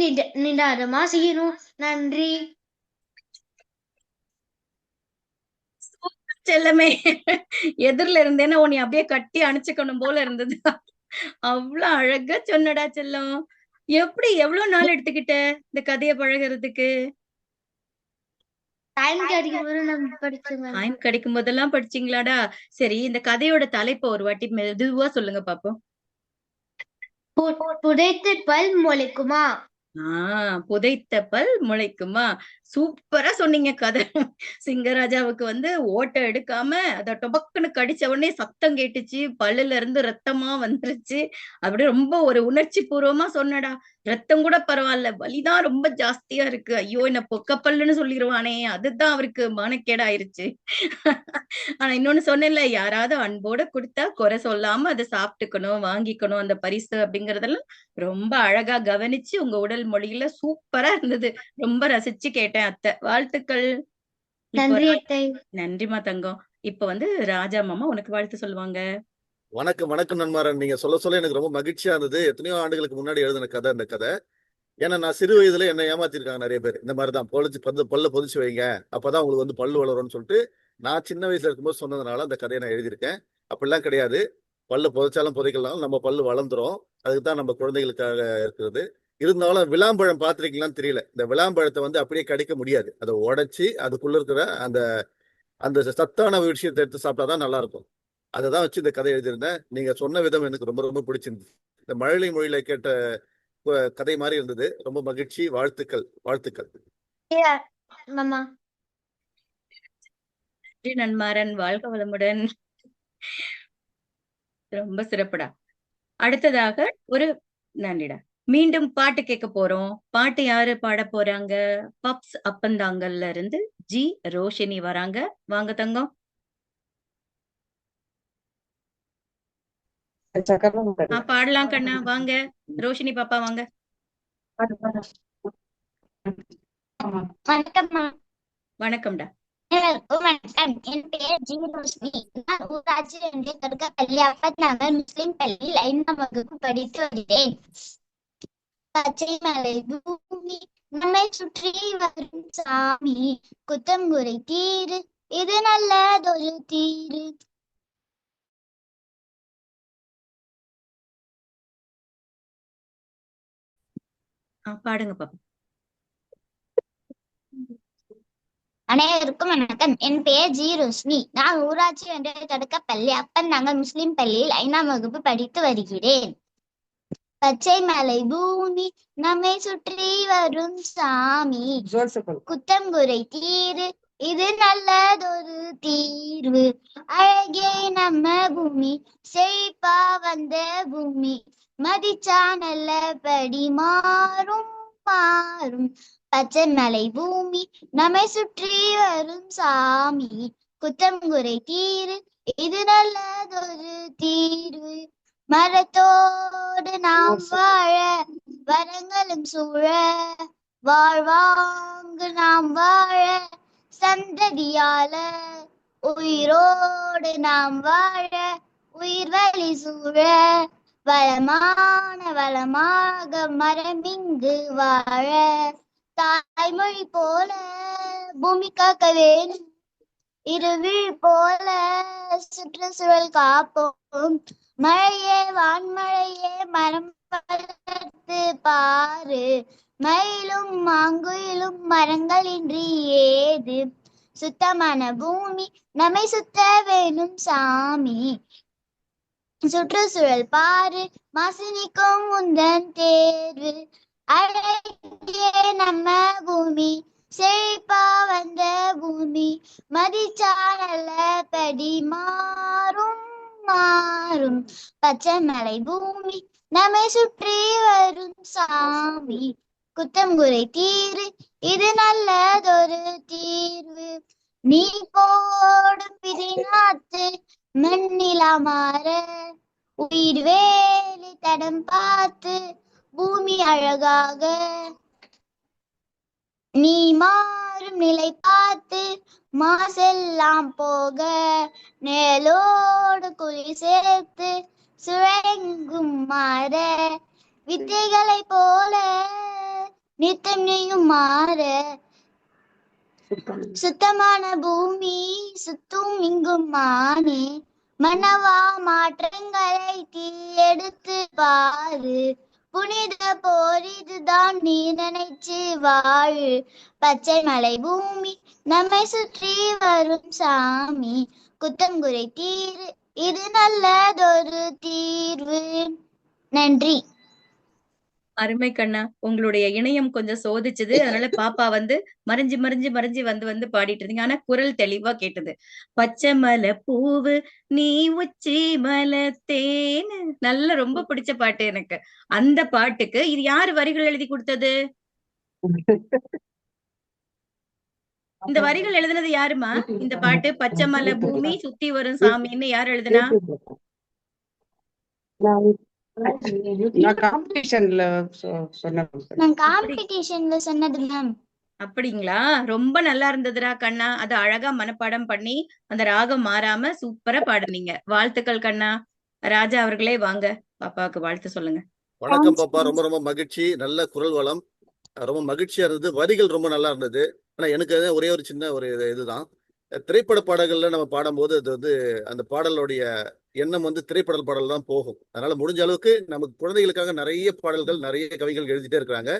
நிதானமா செய்யணும். நன்றி. செல்லமே, எதிரில இருந்தேன்னா உன்னை அப்படியே கட்டி அணைச்சுக்கணும் போல இருந்தது. அவ்வளவு அழகா சொன்னடா செல்லம். எப்படி எவ்வளவு நாள் எடுத்துக்கிட்ட இந்த கதைய பழகிறதுக்கு? டைம் கிடைக்கும் போதெல்லாம் படிச்சீங்களாடா? சரி, இந்த கதையோட தலைப்பை ஒரு வாட்டி மெதுவா சொல்லுங்க பாப்போம். புதைத்த பல் முளைக்குமா? புதைத்த பல் முளைக்குமா? சூப்பரா சொன்னீங்க கதை. சிங்கராஜாவுக்கு ஓட்டை எடுக்காம அத டொபக்குன்னு கடிச்ச உடனே சத்தம் கேட்டுச்சு, பல்லுல இருந்து ரத்தமா வந்துருச்சு. அப்படியே ரொம்ப ஒரு உணர்ச்சி பூர்வமா சொன்னடா. ரத்தம் கூட பரவாயில்ல, வலிதான் ரொம்ப ஜாஸ்தியா இருக்கு. ஐயோ, என்ன பொக்கப்பல்லுன்னு சொல்லிடுவானே, அதுதான் அவருக்கு மானக்கேடாயிருச்சு. ஆனா இன்னொன்னு சொன்னேன்ல, யாராவது அன்போட கொடுத்தா குறை சொல்லாம அதை சாப்பிட்டுக்கணும், வாங்கிக்கணும் அந்த பரிசு அப்படிங்கறதெல்லாம் ரொம்ப அழகா கவனிச்சு உங்க உடல் மொழியில சூப்பரா இருந்தது. ரொம்ப ரசிச்சு கேட்டேன் அத்தை. வாழ்த்துக்கள். நன்றிமா தங்கம். இப்ப ராஜா மாமா உனக்கு வாழ்த்து சொல்லுவாங்க. வணக்கம் வணக்கம் நண்பரன். நீங்க சொல்ல எனக்கு ரொம்ப மகிழ்ச்சியா இருந்தது. எத்தனையோ ஆண்டுகளுக்கு முன்னாடி எழுதின கதை இந்த கதை. ஏன்னா நான் சிறு வயதுல என்னை ஏமாத்திருக்காங்க நிறைய பேர். இந்த மாதிரிதான் பல்ல பொதிச்சு வைங்க, அப்பதான் உங்களுக்கு பல்லு வளரும்னு சொல்லிட்டு நான் சின்ன வயசுல இருக்கும்போது சொன்னதுனால அந்த கதையை நான் எழுதியிருக்கேன். அப்படிலாம் கிடையாது. பல்லு புதைச்சாலும் புதைக்கலாம், நம்ம பல்லு வளர்ந்துரும். அதுக்கு தான் நம்ம குழந்தைகளுக்காக இருக்கிறது. இருந்தாலும் விளாம்பழம் பார்த்திருக்கீங்களான்னு தெரியல. இந்த விளாம்பழத்தை அப்படியே கடிக்க முடியாது. அதை உடைச்சி அதுக்குள்ள இருக்கிற அந்த அந்த சத்தான விஷயத்தை எடுத்து சாப்பிட்டாதான் நல்லா இருக்கும். அதை தான் வச்சு இந்த கதை எழுதியிருந்தேன். நீங்க சொன்ன விதம் எனக்கு ரொம்ப ரொம்ப பிடிச்சிருந்தது. இந்த மழலை மொழியில கேட்ட கதை மாதிரி இருந்தது. ரொம்ப மகிழ்ச்சி. வாழ்த்துக்கள். மாமா. நன்றி நன்மாறன், வாழ்க வளமுடன். ரொம்ப சிறப்புடா. அடுத்ததாக ஒரு நன்றிடா. மீண்டும் பாட்டு கேட்க போறோம். பாட்டு யாரு பாட போறாங்க? பப்ஸ் அப்பந்தாங்கல்ல இருந்து ஜி ரோஷினி வராங்க. வாங்க தங்கம். பாடலாம் கண்ணா, வாங்க. ரோஷினி பாப்பா வாங்க. வணக்கம்மா. வணக்கம்டா. வணக்கம். என் பெயர் ஜி ரோஷினி. நான் ஊராட்சி ஒன்றிய தொடக்கப்பள்ளி அப்பத்தாங்கல் முஸ்லிம் பள்ளியில் 5ஆம் வகுப்பு படித்து வருகிறேன். பச்சை மலை பூமி நம்மை சுற்றி வரும் சாமி, குத்தம் குறை தீரு, இது நல்லதொரு தீரு. பாடுங்க பாப்பா. அனைவருக்கும் வணக்கம். என் பெயர் ஜி ரோஷினி. நான் ஊராட்சி ஒன்றிய தொடக்கப்பள்ளி அப்பந்தாங்கல் முஸ்லிம் பள்ளியில் 5ஆம் வகுப்பு படித்து வருகிறேன். பச்சை மலை பூமி நம்மை சுற்றி வரும் சாமி, குத்தம் குறை தீரு, இது நல்லதொரு தீர்வு. அழகே நம்ம பூமி, செழிப்பா வந்த பூமி, மதிச்சா நல்லபடி மாறும் மாறும். பச்சை மலை பூமி நம்மை சுற்றி வரும் சாமி, குத்தம் குறை தீரு, இது நல்லதொரு தீர்வு. மரத்தோடு நாம் வாழ, வரங்களும் சூழ, வாழ்வாங்கு நாம் வாழ, சந்ததியால உயிரோடு நாம் வாழ, உயிர் வழி சூழ, வளமாக மரமிங்கு வாழ. தாய்மொழி போல பூமி காக்க வேணும், இருவிழி போல சுற்றுச்சூழல் காப்போம். மழையே வான்மழையே மரம் வளர்த்து பாரு, மயிலும் மாங்குயிலும் மரங்களின்றி ஏது. சுத்தமான பூமி நம்மை சுத்த வேணும் சாமி, சுற்றுச்சூழல் பாரு, மாசினிக்கும் முந்தன் தேர்வு. அழகே நம்ம பூமி, செழிப்பா வந்த பூமி, மதிச்சா நல்லபடி மாறும் மாறும். பச்சை மலை பூமி நம்மை சுற்றி வரும் சாமி, குத்தம் குறை தீரு, இது நல்லதொரு தீர்வு. நீ போடும் விதை நாத்து மண்ணிலா மாற, உயிர் வேலி தடம் பார்த்து பூமி அழகாக, நீ மாறும் நிலை பார்த்து மாசெல்லாம் போக, நேலோடு குழி சேர்த்து சுழங்கும் மாற, வித்தைகளை போல நித்தம் நீயும் மாற. சுத்தமான பூமி சுத்தும் இங்கும் மானே, மனவா மாற்றங்களை தீ எடுத்து பாரு, புனித போர் இதுதான் நீ நினைச்சு வாழு. பச்சை மலை பூமி நம்மை சுற்றி வரும் சாமி, குத்தம் குறை தீரு, இது நல்லதொரு தீர்வு. நன்றி. அருமை கண்ணா. உங்களுடைய இணையம் கொஞ்சம் சோதிச்சுது, அதனால பாப்பா மறைஞ்சு வந்து பாடிட்டு இருந்தீங்க. ஆனா குரல் தெளிவா கேட்டது. பச்சை மலை பூவு நீ உச்சி மலை தேனு, நல்ல ரொம்ப பிடிச்ச பாட்டு எனக்கு. அந்த பாட்டுக்கு இது யாரு வரிகள் எழுதி கொடுத்தது? இந்த வரிகள் எழுதுனது யாருமா? இந்த பாட்டு பச்சை மலை பூமி சுத்தி வரும் சாமின்னு யார் எழுதுனா? அப்படிங்களா? ரொம்ப நல்லா இருந்ததுடா கண்ணா. அது அழகா மனப்பாடம் பண்ணி அந்த ராகம் மாறாம சூப்பரா பாடுனீங்க. வாழ்த்துக்கள் கண்ணா. ராஜா அவர்களே வாங்க, பாப்பாவுக்கு வாழ்த்து சொல்லுங்க. வணக்கம் பாப்பா, ரொம்ப ரொம்ப மகிழ்ச்சி. நல்ல குரல் வளம், ரொம்ப மகிழ்ச்சியா இருந்தது. வரிகள் ரொம்ப நல்லா இருந்தது. ஆனா எனக்கு ஒரே ஒரு சின்ன ஒரு இதுதான், திரைப்பட பாடல்கள்ல நம்ம பாடும்போது அது அந்த பாடலுடைய எண்ணம் திரைப்பட பாடல் தான் போகும். அதனால முடிஞ்ச அளவுக்கு நமக்கு குழந்தைகளுக்காக நிறைய பாடல்கள், நிறைய கவிகள் எழுதிட்டே இருக்கிறாங்க.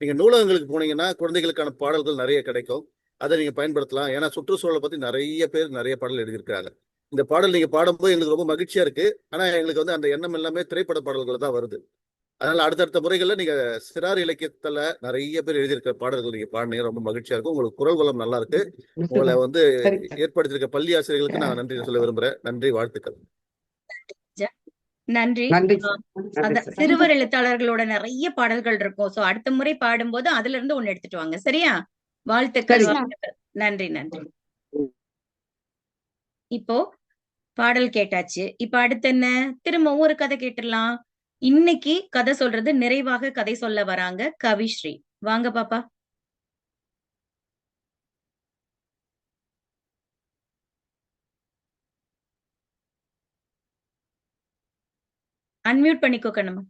நீங்க நூலகங்களுக்கு போனீங்கன்னா குழந்தைகளுக்கான பாடல்கள் நிறைய கிடைக்கும், அதை நீங்க பயன்படுத்தலாம். ஏன்னா சுற்றுச்சூழலை பத்தி நிறைய பேர் நிறைய பாடல் எழுதியிருக்கிறாங்க. இந்த பாடல் நீங்க பாடும்போது எங்களுக்கு ரொம்ப மகிழ்ச்சியா இருக்கு. ஆனா எங்களுக்கு அந்த எண்ணம் எல்லாமே திரைப்பட பாடல்கள் தான் வருது. அதனால அடுத்தடுத்த முறைகள்ல நீங்க சிறார் இலக்கியத்துல நிறைய பேர் எழுதியிருக்கிற பாடல்கள் நீங்க பாடினீங்க, ரொம்ப மகிழ்ச்சியா இருக்கும். உங்களுக்கு குரல் வளம் நல்லா இருக்கு. உங்களை வந்து ஏற்படுத்தியிருக்க பள்ளி ஆசிரியர்களுக்கு நான் நன்றி சொல்ல விரும்புறேன். நன்றி, வாழ்த்துக்கள். நன்றி. அந்த சிறுவர் எழுத்தாளர்களோட நிறைய பாடல்கள் இருக்கும். சோ அடுத்த முறை பாடும்போது அதுல இருந்து ஒண்ணு எடுத்துட்டு வாங்க. சரியா? வாழ்த்துக்கள். நன்றி நன்றி. இப்போ பாடல் கேட்டாச்சு. இப்ப அடுத்து என்ன? திரும்பவும் ஒரு கதை கேட்டுடலாம். இன்னைக்கு கதை சொல்றது நிறைவாக கதை சொல்ல வராங்க கவிஸ்ரீ. வாங்க பாப்பா. அன்மியூட் பண்ணிக்கோ கண்ணம்மா.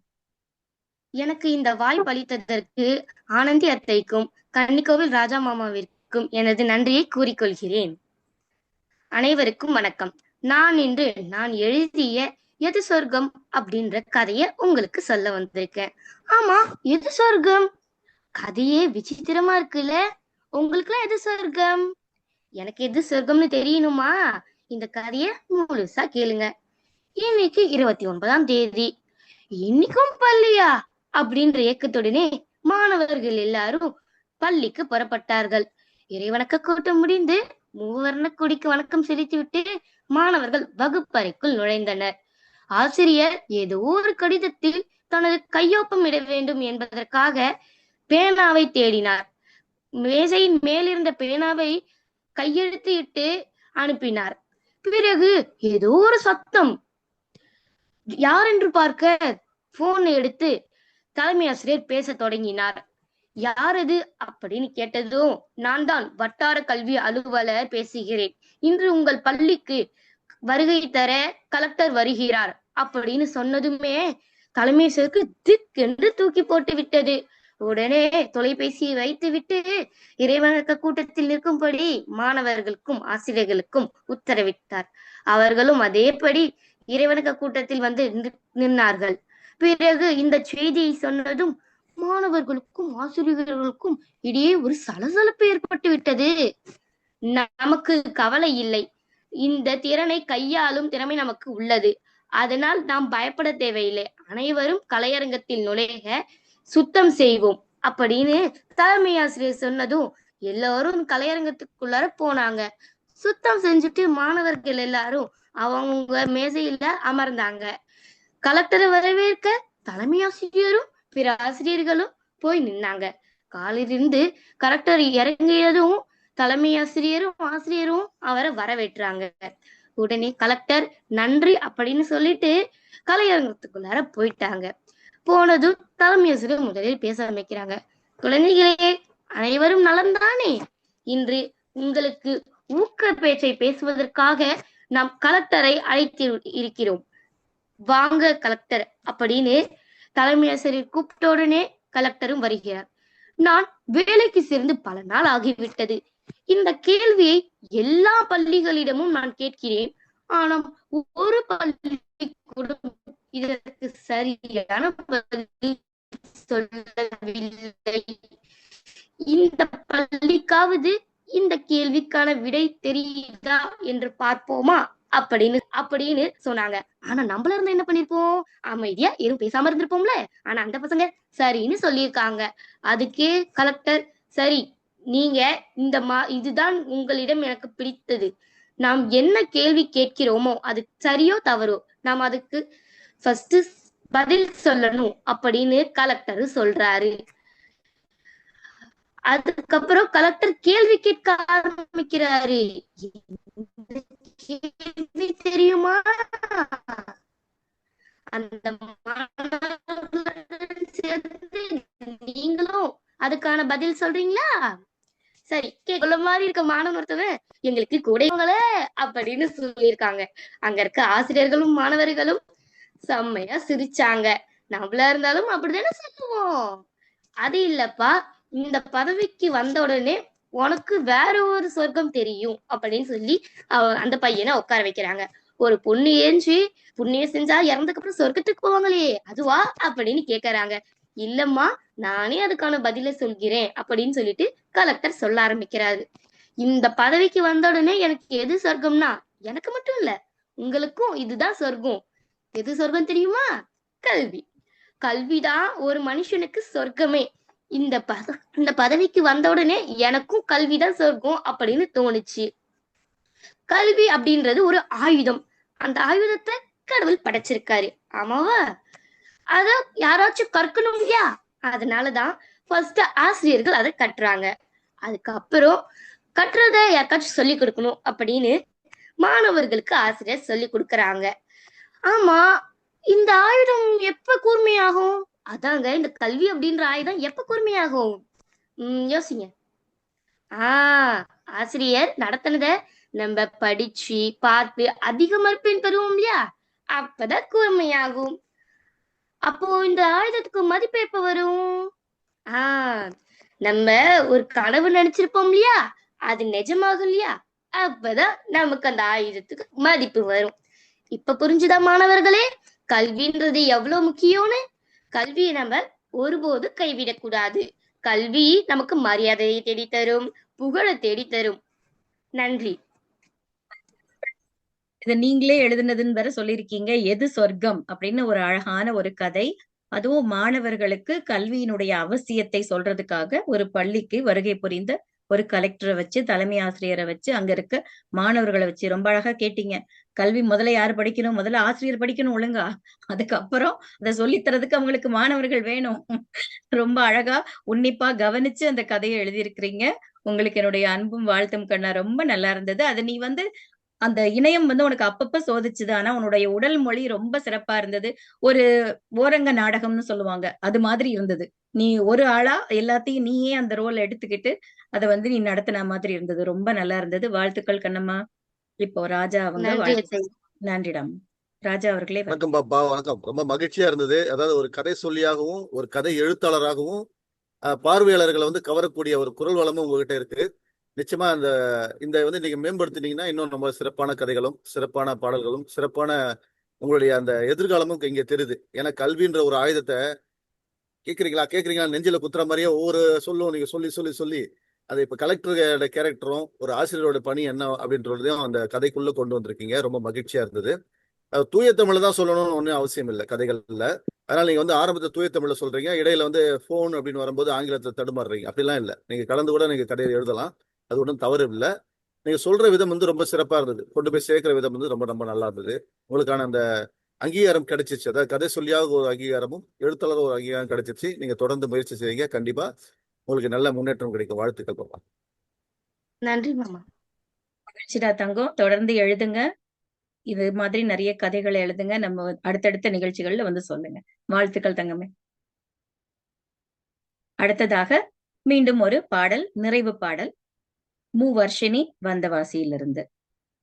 எனக்கு இந்த வாய்ப்பு அளித்ததற்கு ஆனந்தி அத்தைக்கும் கன்னிக்கோவில் ராஜா மாமாவிற்கும் எனது நன்றியை கூறிக்கொள்கிறேன். அனைவருக்கும் வணக்கம். நான் எழுதிய எது சொர்க்கம் அப்படின்ற கதைய உங்களுக்கு சொல்ல வந்திருக்கேன். ஆமா, எது சொர்க்கம்? கதையே விசித்திரமா இருக்குல்ல? உங்களுக்குலாம் எது சொர்க்கம்? எனக்கு எது சொர்க்கம்னு தெரியணுமா? இந்த கதைய முழுசா கேளுங்க. இன்னைக்கு 29ஆம் தேதி. இன்னைக்கும் பள்ளியா அப்படின்ற ஏக்கத்துடனே மாணவர்கள் எல்லாரும் பள்ளிக்கு புறப்பட்டார்கள். இறைவணக்க கூட்டம் முடிந்து மூவர்ண கொடிக்கு வணக்கம் செலுத்திவிட்டு மாணவர்கள் வகுப்பறைக்குள் நுழைந்தனர். ஆசிரியர் ஏதோ ஒரு கடிதத்தில் தனது கையொப்பம் இட வேண்டும் என்பதற்காக பேனாவை தேடினார். மேசையின் மேலிருந்த பேனாவை கையெழுத்து இட்டு அனுப்பினார். பிறகு ஏதோ ஒரு சத்தம். யார் என்று பார்க்க போனை எடுத்து தலைமை ஆசிரியர் பேச தொடங்கினார். யார் அது அப்படின்னு கேட்டதும், நான் தான் வட்டார கல்வி அலுவலர் பேசுகிறேன். இன்று உங்கள் பள்ளிக்கு வருகை தர கலெக்டர் வருகிறார் அப்படின்னு சொன்னதுமே தலைமை ஆசிரியருக்கு திக் என்று தூக்கி போட்டு விட்டது. உடனே தொலைபேசியை வைத்து விட்டு இறைவணக்க கூட்டத்தில் நிற்கும்படி மாணவர்களுக்கும் ஆசிரியர்களுக்கும் உத்தரவிட்டார். அவர்களும் அதேபடி இறைவணக்க கூட்டத்தில் வந்து நின்றார்கள். பிறகு இந்த செய்தியை சொன்னதும் மாணவர்களுக்கும் ஆசிரியர்களுக்கும் இடையே ஒரு சலசலப்பு ஏற்பட்டு விட்டது. நமக்கு கவலை இல்லை, இந்த திறனை கையாளும் திறமை நமக்கு உள்ளது, அதனால் நாம் பயப்பட தேவையில்லை, அனைவரும் கலையரங்கத்தில் நுழைய சுத்தம் செய்வோம் அப்படின்னு தலைமை ஆசிரியர் சொன்னதும் எல்லாரும் கலையரங்கத்துக்குள்ளார போனாங்க. சுத்தம் செஞ்சுட்டு மாணவர்கள் எல்லாரும் அவங்க மேசையில அமர்ந்தாங்க. கலெக்டரை வரவேற்க தலைமை ஆசிரியரும் பிற ஆசிரியர்களும் போய் நின்னாங்க. காலிலிருந்து கலெக்டர் இறங்கியதும் தலைமை ஆசிரியரும் அவரை வரவேற்றாங்க. உடனே கலெக்டர் நன்றி அப்படின்னு சொல்லிட்டு கலையரங்கத்துக்குள்ளார போயிட்டாங்க. போனதும் தலைமை ஆசிரியர் முதலில் பேச ஆரம்பிக்கிறாங்க. குழந்தைகளே, அனைவரும் நலம்தானே? இன்று உங்களுக்கு ஊக்க பேச்சை பேசுவதற்காக நாம் கலெக்டரை அழைத்து இருக்கிறோம். வாங்க கலெக்டர் அப்படின்னு தலைமை ஆசிரியர் கூப்பிட்ட உடனே கலெக்டரும் வருகிறார். நான் வேலைக்கு சேர்ந்து பல நாள் ஆகிவிட்டது. இந்த கேள்வியை எல்லா பள்ளிகளிடமும் நான் கேட்கிறேன். ஆனால் ஒரு பள்ளி கூட இதற்கு சரியான பதில் சொல்லவில்லை. இந்த பள்ளிக்காவது இந்த கேள்விக்கான விடை தெரியுதா என்று பார்ப்போமா அப்படின்னு சொன்னாங்க. ஆனா நம்மள இருந்தா என்ன பண்ணிருப்போம்? அமைதியா எதுவும் பேசாம இருந்திருப்போம்ல. ஆனா அந்த பசங்க சரின்னு சொல்லியிருக்காங்க. அதுக்கே கலெக்டர், சரி, நீங்க இதுதான் உங்களிடம் எனக்கு பிடித்தது. நாம் என்ன கேள்வி கேட்கிறோமோ அது சரியோ தவறோ நாம் அதுக்கு ஃபர்ஸ்ட் பதில் சொல்லணும் அப்படின்னு கலெக்டர் சொல்றாரு. அதுக்கப்புறம் கலெக்டர் கேள்வி கேட்க ஆரம்பிக்கிறாரு. கேள்வி தெரியுமா? அந்த சேர்ந்து நீங்களும் அதுக்கான பதில் சொல்றீங்களா? சரி, கேட்கல மாதிரி இருக்க மாணவன் ஒருத்தவன், எங்களுக்கு கூடைங்களே அப்படின்னு சொல்லியிருக்காங்க. அங்க இருக்க ஆசிரியர்களும் மாணவர்களும் செம்மையா சிரிச்சாங்க. நம்மளா இருந்தாலும் அப்படித்தானே சொல்லுவோம். அது இல்லப்பா, இந்த பதவிக்கு வந்த உடனே உனக்கு வேற ஒரு சொர்க்கம் தெரியும் அப்படின்னு சொல்லி அந்த பையனை உட்கார வைக்கிறாங்க. ஒரு பொண்ணு ஏஞ்சி புண்ணியம் செஞ்சா இறந்ததுக்கு அப்புறம் சொர்க்கத்துக்கு போவாங்களே அதுவா அப்படின்னு கேக்குறாங்க. இல்லம்மா, நானே அதுக்கான பதில சொல்கிறேன் அப்படின்னு சொல்லிட்டு கலெக்டர் சொல்ல ஆரம்பிக்கிறாரு. இந்த பதவிக்கு வந்த உடனே எனக்கு எது சொர்க்கம்னா, எனக்கு மட்டும் இல்ல, உங்களுக்கும் இதுதான் சொர்க்கம். எது சொர்க்கம் தெரியுமா? கல்வி. கல்விதான் ஒரு மனுஷனுக்கு சொர்க்கமே. இந்த பதவிக்கு வந்த உடனே எனக்கும் கல்விதான் சொர்க்கம் அப்படின்னு தோணுச்சு. கல்வி அப்படின்றது ஒரு ஆயுதம். அந்த ஆயுதத்தை கடவுள் படைச்சிருக்காரு, ஆமாவா? அத யாராச்சும் கற்கணும் இல்லையா? அதனாலதான் ஃபர்ஸ்ட் ஆசிரியர்கள் அதை கட்டுறாங்க. அதுக்கப்புறம் கட்டுறத யாருக்காச்சும் சொல்லி கொடுக்கணும் அப்படின்னு மாணவர்களுக்கு ஆசிரியர் சொல்லி கொடுக்கறாங்க. ஆமா, இந்த ஆயுதம் எப்ப கூர்மையாகும்? அதாங்க, இந்த கல்வி அப்படின்ற ஆயுதம் எப்ப கூர்மையாகும்? யோசிங்க. ஆசிரியர் நடத்தினத நம்ம படிச்சு பார்த்து அதிக மதிப்பெண் பெறுவோம் இல்லையா? அப்பதான் கூர்மையாகும். அப்போ இந்த ஆயுதத்துக்கு மதிப்பு எப்ப வரும்? நம்ம ஒரு கனவு நினைச்சிருப்போம் இல்லையா? அது நிஜமாகும் இல்லையா? அப்பதான் நமக்கு அந்த ஆயுதத்துக்கு மதிப்பு வரும். இப்ப புரிஞ்சுதா மாணவர்களே, கல்வின்றது எவ்வளவு முக்கியம்னு? கல்வியை நம்ம ஒருபோது கைவிடக்கூடாது. கல்வி நமக்கு மரியாதையை தேடித்தரும், புகழை தேடித்தரும். நன்றி. இத நீங்களே எழுதுனதுன்னு வேற சொல்லியிருக்கீங்க. எது சொர்க்கம் அப்படின்னு ஒரு அழகான ஒரு கதை. அதுவும் மாணவர்களுக்கு கல்வியினுடைய அவசியத்தை சொல்றதுக்காக ஒரு பள்ளிக்கு வருகை புரிந்த ஒரு கலெக்டரை வச்சு, தலைமை ஆசிரியரை வச்சு, அங்க இருக்க மாணவர்களை வச்சு ரொம்ப அழகா கேட்டீங்க. கல்வி முதல்ல யாரு படிக்கணும்? முதல்ல ஆசிரியர் படிக்கணும் ஒழுங்கா. அதுக்கப்புறம் அதை சொல்லித்தரதுக்கு அவங்களுக்கு மாணவர்கள் வேணும். ரொம்ப அழகா உன்னிப்பா கவனிச்சு அந்த கதையை எழுதியிருக்கிறீங்க. உங்களுக்கு என்னுடைய அன்பும் வாழ்த்தும் கண்ணா. ரொம்ப நல்லா இருந்தது. அது நீ அந்த இணையம் உனக்கு அப்பப்ப சோதிச்சுது. ஆனா உன்னுடைய உடல் மொழி ரொம்ப சிறப்பா இருந்தது. ஒரு ஓரங்க நாடகம்னு சொல்லுவாங்க, அது மாதிரி இருந்தது. நீ ஒரு ஆளா எல்லாத்தையும் நீயே அந்த ரோல் எடுத்துக்கிட்டு அதை நீ நடத்தின மாதிரி இருந்தது. ரொம்ப நல்லா இருந்தது. வாழ்த்துக்கள் கண்ணம்மா. இப்போ ராஜா அவங்க நன்றிடாம். ராஜா அவர்களே. வணக்கம் பாப்பா, வணக்கம். ரொம்ப மகிழ்ச்சியா இருந்தது. அதாவது ஒரு கதை சொல்லியாகவும் ஒரு கதை எழுத்தாளராகவும் பார்வையாளர்களை கவரக்கூடிய ஒரு குரல் வளமும் உங்ககிட்ட இருக்கு. நிச்சயமா இந்த நீங்க மேம்படுத்தினீங்கன்னா இன்னும் நம்ம சிறப்பான கதைகளும் சிறப்பான பாடல்களும் சிறப்பான உங்களுடைய அந்த எதிர்காலமும் இங்க தெரியுது. ஏன்னா கல்வின்ற ஒரு ஆயுதத்தை கேக்குறீங்களா நெஞ்சில குத்துற மாதிரியே ஒவ்வொரு சொல்லும் நீங்க சொல்லி சொல்லி சொல்லி அது இப்ப கலெக்டரோட கேரக்டரும் ஒரு ஆசிரியரோட பணி என்ன அப்படின்றதையும் அந்த கதைக்குள்ள கொண்டு வந்திருக்கீங்க. ரொம்ப மகிழ்ச்சியா இருந்தது. தூய தமிழ் தான் சொல்லணும்னு ஒன்றும் அவசியம் இல்லை கதைகள்ல. அதனால நீங்க ஆரம்பத்தை தூய தமிழ்ல சொல்றீங்க, இடையில போன் அப்படின்னு வரும்போது ஆங்கிலத்தை தடுமாறுறீங்க. அப்படிலாம் இல்லை, நீங்க கலந்து கூட நீங்க கதையை எழுதலாம். அது ஒன்றும் தவறு இல்லை. நீங்க சொல்ற விதம் ரொம்ப சிறப்பா இருந்தது. கொண்டு போய் சேர்க்கிற விதம் ரொம்ப ரொம்ப நல்லா இருந்தது. உங்களுக்கான அந்த அங்கீகாரம் கிடைச்சிச்சு. அதாவது கதை சொல்லியாக ஒரு அங்கீகாரமும் எழுத்தாளர் ஒரு அங்கீகாரம் கிடைச்சிச்சு. நீங்க தொடர்ந்து முயற்சி செய்வீங்க. கண்டிப்பா உங்களுக்கு நல்ல முன்னேற்றம் கிடைக்கும். வாழ்த்துக்கள் பாப்பா. நன்றி மாமா. மகிழ்ச்சிடா தங்கம். தொடர்ந்து எழுதுங்க. இது மாதிரி நிறைய கதைகளை எழுதுங்க. நம்ம அடுத்தடுத்த நிகழ்ச்சிகள்ல சொல்லுங்க. வாழ்த்துக்கள் தங்கமே. அடுத்ததாக மீண்டும் ஒரு பாடல், நிறைவு பாடல். மூவர்ஷினி வந்தவாசியிலிருந்து.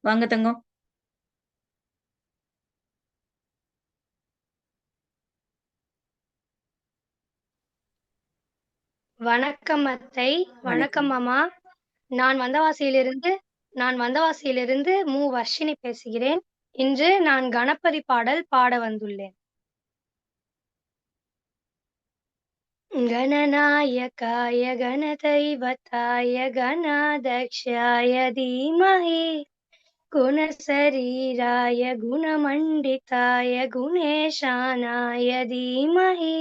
வாங்க தங்கம். வணக்கம் அத்தை. வணக்கம் மாமா. நான் வந்தவாசியிலிருந்து மூவர்ஷினி பேசுகிறேன். இன்று நான் கணபதி பாடல் பாட வந்துள்ளேன். गणनायकाय गणदैवताय गणाध्यक्षाय धीमहि गुणशरीराय गुणमण्डिताय गुणेशानाय धीमहि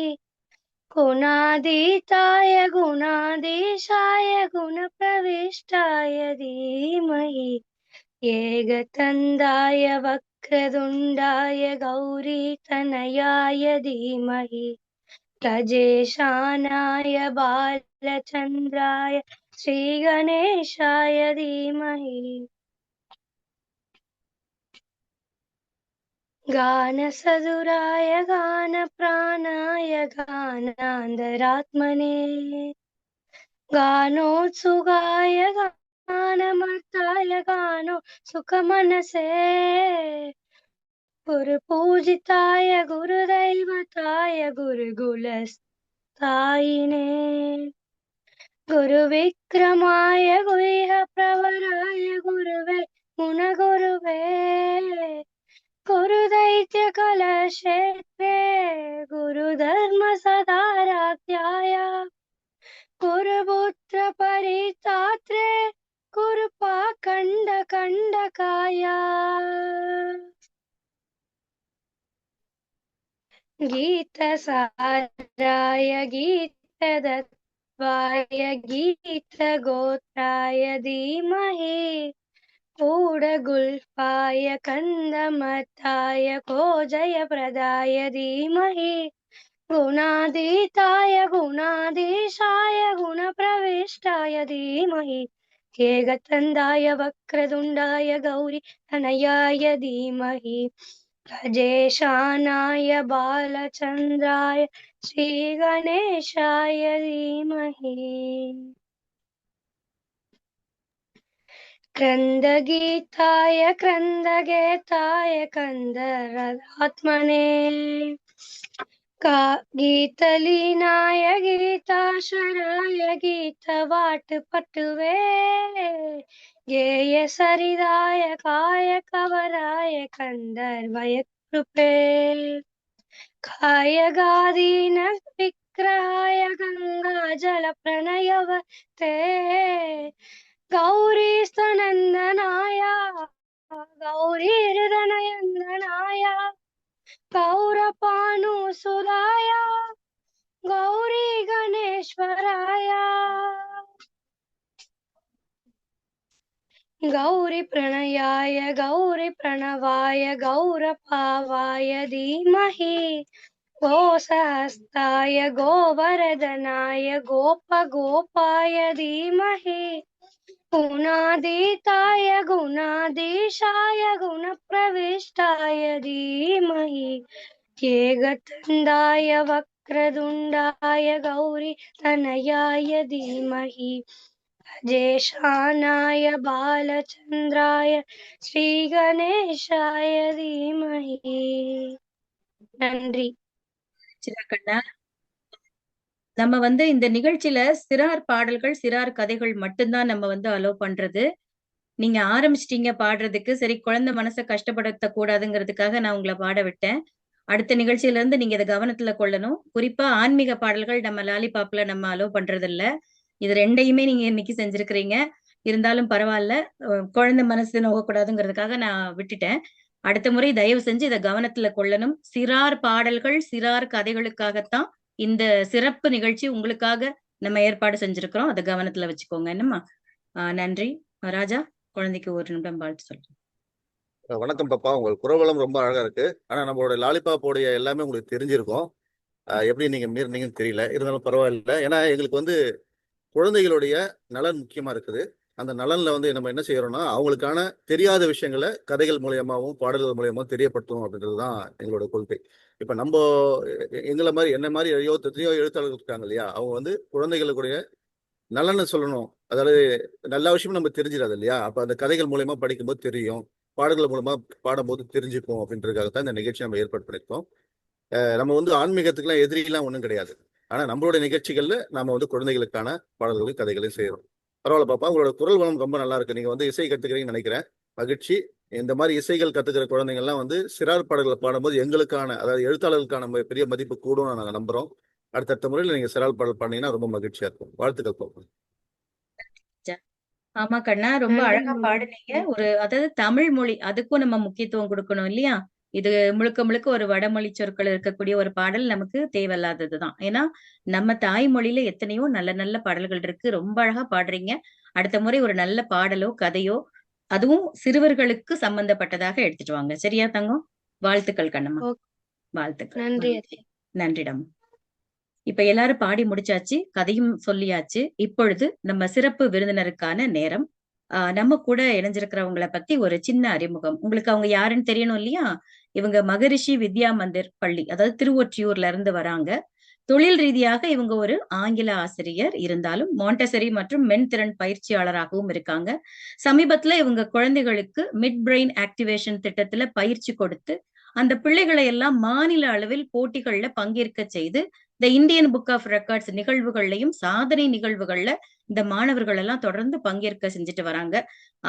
गुणातीताय गुणाधीशाय गुणप्रविष्टाय धीमहि एकदन्ताय वक्रतुण्डाय गौरीतनयाय धीमहि गजेशानाय बालचन्द्राय श्रीगणेशाय धीमहि गानसदुराय गानप्राणाय गानान्तरात्मने गानोत्सुकाय गानमर्ताय गानो सुखमनसे गुरुपूजिताय गुरुदैवताय गुरुकुलस्थायिने गुरुविक्रमाय गुह्यप्रवराय गुरुवे गुणगुरुवे गुरुदैत्यकलक्षेत्रे गुरुधर्मसदाराध्याय गुरुपुत्रपरित्रात्रे गुरुपाखण्डकण्डकाय गीतसाराय गीतदत्वाय गीतगोत्राय धीमहि कूडगुल्फाय कन्दमताय कोजयप्रदाय धीमहि गुणातीताय गुणाधीशाय गुणप्रविष्टाय धीमहि केगतन्दाय वक्रतुण्डाय गौरी तनयाय धीमहि गजेशानाय बालचन्द्राय श्रीगणेशाय धीमहि क्रन्दगीताय क्रन्दगेताय कन्दरात्मने गीतलीनाय गीताशराय गीतवाट्पटुवे गेयसरिदाय कायकवराय कन्दर्वय कृपे कायगादीन विग्रहाय गङ्गाजलप्रणयवते गौरीस्तनन्दनाय गौरीहृदयनन्दनाय गौरपानुसुदाय गौरी गणेश्वराय गौरी प्रणयाय गौरी प्रणवाय गौरपावाय धीमहि गोसहस्ताय गोवर्धनाय गोपगोपाय धीमहि गुणातीताय गुणाधीशाय गुणप्रविष्टाय धीमहि केगतन्दाय वक्रतुण्डाय गौरी तनयाय धीमहि गजेशानाय बालचन्द्राय श्रीगणेशाय धीमहि நன்றி. கண்ணா, நம்ம இந்த நிகழ்ச்சியில சிறார் பாடல்கள் சிறார் கதைகள் மட்டும்தான் நம்ம அலோவ் பண்றது. நீங்க ஆரம்பிச்சிட்டீங்க பாடுறதுக்கு, சரி குழந்தை மனசை கஷ்டப்படுத்த கூடாதுங்கிறதுக்காக நான் உங்களை பாட விட்டேன். அடுத்த நிகழ்ச்சியில இருந்து நீங்க இதை கவனத்துல கொள்ளணும். குறிப்பா ஆன்மீக பாடல்கள் நம்ம லாலிபாப்ல நம்ம அலோவ் பண்றது இல்ல. இது ரெண்டையுமே நீங்க இன்னைக்கு செஞ்சிருக்கிறீங்க. இருந்தாலும் பரவாயில்ல, குழந்தை மனசு நோகக்கூடாதுங்கிறதுக்காக நான் விட்டுட்டேன். அடுத்த முறை தயவு செஞ்சு இதை கவனத்துல கொள்ளணும். சிறார் பாடல்கள் சிறார் கதைகளுக்காகத்தான் இந்த சிறப்பு நிகழ்ச்சி உங்களுக்காக நம்ம ஏற்பாடு செஞ்சிருக்கிறோம். அதை கவனத்துல வச்சுக்கோங்க. என்னம்மா? நன்றி. ராஜா, குழந்தைக்கு ஒரு நிமிடம் வாழ்த்து சொல்றேன். வணக்கம் பாப்பா, உங்கள் குரவலம் ரொம்ப அழகா இருக்கு. ஆனா நம்மளோட லாலிபாப்போடைய எல்லாமே உங்களுக்கு தெரிஞ்சிருக்கும். எப்படி நீங்க மீறினீங்கன்னு தெரியல, இருந்தாலும் பரவாயில்ல. ஏன்னா எங்களுக்கு குழந்தைகளுடைய நலன் முக்கியமா இருக்குது. அந்த நலன்ல நம்ம என்ன செய்யறோம்னா, அவங்களுக்கான தெரியாத விஷயங்களை கதைகள் மூலியமாவும் பாடல்கள் மூலியமாவும் தெரியப்படுத்தணும் அப்படின்றதுதான் எங்களோட கொள்கை. இப்ப நம்ம எங்களை மாதிரி என்ன மாதிரி எத்தனையோ எழுத்தாளர்கள் இருக்காங்க இல்லையா, அவங்க குழந்தைகளுடைய நலனை சொல்லணும். அதாவது நல்ல விஷயமும் நம்ம தெரிஞ்சிடாது இல்லையா, அப்ப அந்த கதைகள் மூலியமா படிக்கும்போது தெரியும், பாடல்கள் மூலமா பாடும்போது தெரிஞ்சுப்போம் அப்படின்றதுக்காகத்தான் இந்த நிகழ்ச்சி நம்ம ஏற்பாடு பண்ணியிருக்கோம். நம்ம ஆன்மீகத்துக்குலாம் எதிரிலாம் ஒன்றும் கிடையாது. ஆனா நம்மளோட நிகழ்ச்சிகள்ல நாம குழந்தைகளுக்கான பாடல்களையும் கதைகளையும் செய்யறோம். பரவாயில்ல பாப்பா, உங்களோட குரல் வளம் ரொம்ப நல்லா இருக்கு. நீங்க இசை கத்துக்கிறீங்கன்னு நினைக்கிறேன். மகிழ்ச்சி. இந்த மாதிரி இசைகள் கத்துக்கிற குழந்தைங்கள்லாம் சிறார் பாடல்களை பாடும்போது எங்களுக்கான, அதாவது எழுத்தாளர்களுக்கான பெரிய மதிப்பு கூடும் நாங்க நம்புறோம். அடுத்தடுத்த முறையில் நீங்க சிறார் பாடல் பாடினீங்கன்னா ரொம்ப மகிழ்ச்சியா இருக்கும். வாழ்த்துக்கள் பாப்பா. ஆமா கண்ணா, ரொம்ப அழகா பாடுனீங்க. அதாவது தமிழ் மொழி, அதுக்கும் நம்ம முக்கியத்துவம் கொடுக்கணும் இல்லையா? இது முழுக்க முழுக்க ஒரு வடமொழி சொற்கள் இருக்கக்கூடிய ஒரு பாடல் நமக்கு தேவையில்லாததுதான். ஏன்னா நம்ம தாய்மொழியில எத்தனையோ நல்ல நல்ல பாடல்கள் இருக்கு. ரொம்ப அழகா பாடுறீங்க. அடுத்த முறை ஒரு நல்ல பாடலோ கதையோ, அதுவும் சிறுவர்களுக்கு சம்பந்தப்பட்டதாக எடுத்துட்டு வாங்க. சரியா தங்கம்? வாழ்த்துக்கள் கண்ணம்மா. வாழ்த்துக்கள். நன்றி. நன்றிடம். இப்ப எல்லாரும் பாடி முடிச்சாச்சு, கதையும் சொல்லியாச்சு. இப்பொழுது நம்ம சிறப்பு விருந்தினருக்கான நேரம். நம்ம கூட இணைஞ்சிருக்கிறவங்களை பத்தி ஒரு சின்ன அறிமுகம். உங்களுக்கு அவங்க யாருன்னு தெரியணும் இல்லையா? இவங்க மகரிஷி வித்யா மந்திர் பள்ளி, அதாவது திருவொற்றியூர்ல இருந்து வராங்க. தொழில் ரீதியாக இவங்க ஒரு ஆங்கில ஆசிரியர், இருந்தாலும் மாண்டசரி மற்றும் மென்திறன் பயிற்சியாளராகவும் இருக்காங்க. சமீபத்துல இவங்க குழந்தைகளுக்கு மிட் பிரெயின் ஆக்டிவேஷன் திட்டத்துல பயிற்சி கொடுத்து அந்த பிள்ளைகளை எல்லாம் மாநில அளவில் போட்டிகள்ல பங்கேற்க செய்து இந்த இந்தியன் புக் ஆஃப் ரெக்கார்ட்ஸ் நிகழ்வுகள்லையும் சாதனை நிகழ்வுகள்ல இந்த மாணவர்கள் எல்லாம் தொடர்ந்து பங்கேற்க செஞ்சுட்டு வராங்க.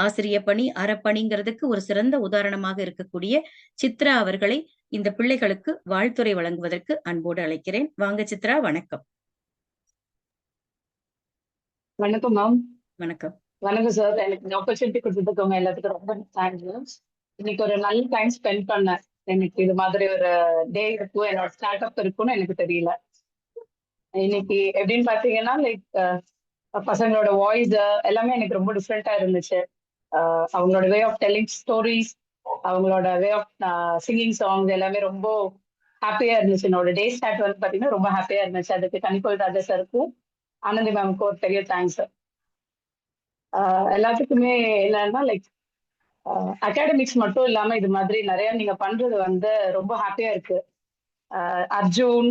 ஆசிரிய பணி அறப்பணிங்கிறதுக்கு ஒரு சிறந்த உதாரணமாக இருக்கக்கூடிய சித்ரா அவர்களை இந்த பிள்ளைகளுக்கு வாழ்த்துரை வழங்குவதற்கு அன்போடு அழைக்கிறேன். வாங்க சித்ரா. வணக்கம். வணக்கம் மேம். வணக்கம். வணக்கம் சார். எனக்கு இந்த ஆப்பர்ச்சுனிட்டி கொடுத்துருக்கவங்க எல்லாத்துக்கும் ரொம்ப தேங்க்யூ. இன்னைக்கு ஒரு நல்ல டைம் ஸ்பெண்ட் பண்ணேன். எனக்கு இது மாதிரி ஒரு டே இருக்கும், என்னோட ஸ்டார்ட் அப் இருக்கும்னு எனக்கு தெரியல. இன்னைக்கு எப்படின்னு பாத்தீங்கன்னா லைக் பசங்களோட வாய்ஸ் எல்லாமே எனக்கு ரொம்ப டிஃப்ரெண்டா இருந்துச்சு. அவங்களோட வே ஆஃப் டெல்லிங் ஸ்டோரிஸ், அவங்களோட வே ஆஃப் சிங்கிங் சாங்ஸ் எல்லாமே ரொம்ப ஹாப்பியா இருந்துச்சு. என்னோட டே ஸ்டார்ட் வந்து பாத்தீங்கன்னா ரொம்ப ஹாப்பியா இருந்துச்சு. அதுக்கு கனிக்கோள் ராஜா சாருக்கும் ஆனந்தி மேம்க்கும் ஒரு பெரிய தேங்க்ஸ். எல்லாத்துக்குமே என்னன்னா லைக் அகாடமிக்ஸ் மட்டும் இல்லாம இது மாதிரி நிறைய நீங்க பண்றது வந்து ரொம்ப ஹாப்பியா இருக்கு. அர்ஜுன்,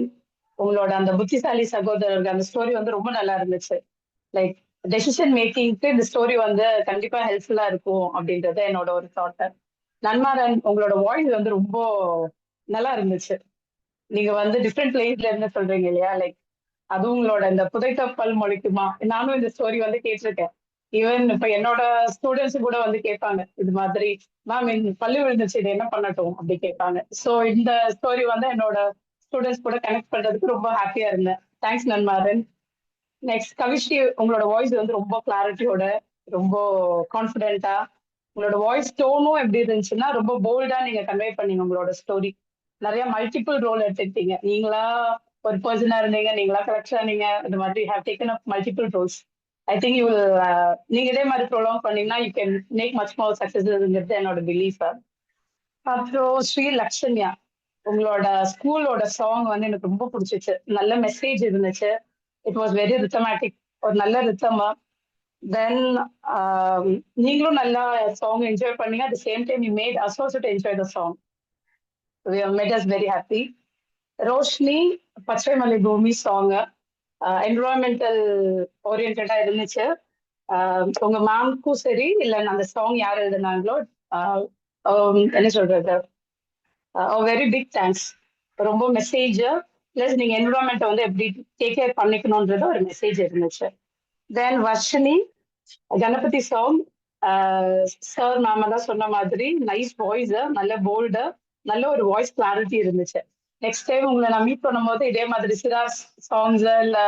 உங்களோட அந்த புத்திசாலி சகோதரர்கள் அந்த ஸ்டோரி வந்து ரொம்ப நல்லா இருந்துச்சு. லைக் டெசிஷன் மேக்கிங்க்கு இந்த ஸ்டோரி வந்து கண்டிப்பா ஹெல்ப்ஃபுல்லா இருக்கும் அப்படின்றது என்னோட ஒரு தாட். நன்மாரன், உங்களோட வாய்ஸ் வந்து ரொம்ப நல்லா இருந்துச்சு. நீங்க வந்து டிஃப்ரெண்ட் பிளேஸ்ல இருந்து சொல்றீங்க இல்லையா, லைக் அது உங்களோட இந்த புதைக்கப்பல் மொழிக்குமா. நானும் இந்த ஸ்டோரி வந்து கேட்டிருக்கேன். ஈவன் இப்ப என்னோட ஸ்டூடெண்ட்ஸ் கூட வந்து கேட்பாங்க இது மாதிரி, மேம் பள்ளி விழுந்துச்சு இது என்ன பண்ணட்டும் அப்படி கேட்பாங்க. ஸோ இந்த ஸ்டோரி வந்து என்னோட ஸ்டூடெண்ட்ஸ் கூட கனெக்ட் பண்றதுக்கு ரொம்ப ஹாப்பியா இருந்தேன். தேங்க்ஸ் நன்மாரன். நெக்ஸ்ட் கவிஷ்டி, உங்களோட வாய்ஸ் வந்து ரொம்ப கிளாரிட்டியோட ரொம்ப கான்ஃபிடென்ட்டா, உங்களோட வாய்ஸ் டோனும் எப்படி இருந்துச்சுன்னா ரொம்ப போல்டா நீங்க கன்வே பண்ணீங்க உங்களோட ஸ்டோரி. நிறைய மல்டிபிள் ரோல் எடுத்துக்கிட்டீங்க. நீங்களா ஒரு பர்சனா இருந்தீங்க, நீங்களா கரெக்டா நீங்க இந்த மாதிரி have taken up multiple roles. I think you நீங்க இதே மாதிரி ப்ரொலாங் பண்ணீங்கன்னா you can make much more சக்சஸ்ங்கிறது என்னோட பிலீஃப். அப்புறம் ஸ்ரீ லக்ஷன்யா, உங்களோட ஸ்கூலோட சாங் வந்து எனக்கு ரொம்ப பிடிச்சிச்சு. நல்ல மெசேஜ் இருந்துச்சு. இட் வாஸ் வெரி ரித்தமேட்டிக், ஒரு நல்ல ரித்தமா. தென் நீங்களும் நல்லா சாங் என்ஜாய் பண்ணீங்க. At the same time you made us also to enjoy the song. We have made us very happy. Roshini, பச்சை மலை பூமி சாங் என்விரான்மெண்டல் ஓரியன்டா இருந்துச்சு. உங்க மேம்க்கும் சரி இல்ல அந்த சாங் யார் எழுதுனாங்களோ என்ன சொல்றது, வெரி பிக் தேங்க்ஸ். ரொம்ப மெசேஜ் பிளஸ் நீங்க என்விரான்மெண்ட்டை வந்து எப்படி டேக் கேர் பண்ணிக்கணும்ன்றது ஒரு மெசேஜ் இருந்துச்சு. Then Varshini, Ganapathi song sir ma'am எல்லாம் சொன்ன மாதிரி நைஸ் வாய்ஸ், நல்ல போல்டு, நல்ல ஒரு வாய்ஸ் கிளாரிட்டி இருந்துச்சு. நெக்ஸ்ட் டைம் உங்களை நான் மீட் பண்ணும்போது இதே மாதிரி சிராஸ் சாங்ஸ் இல்ல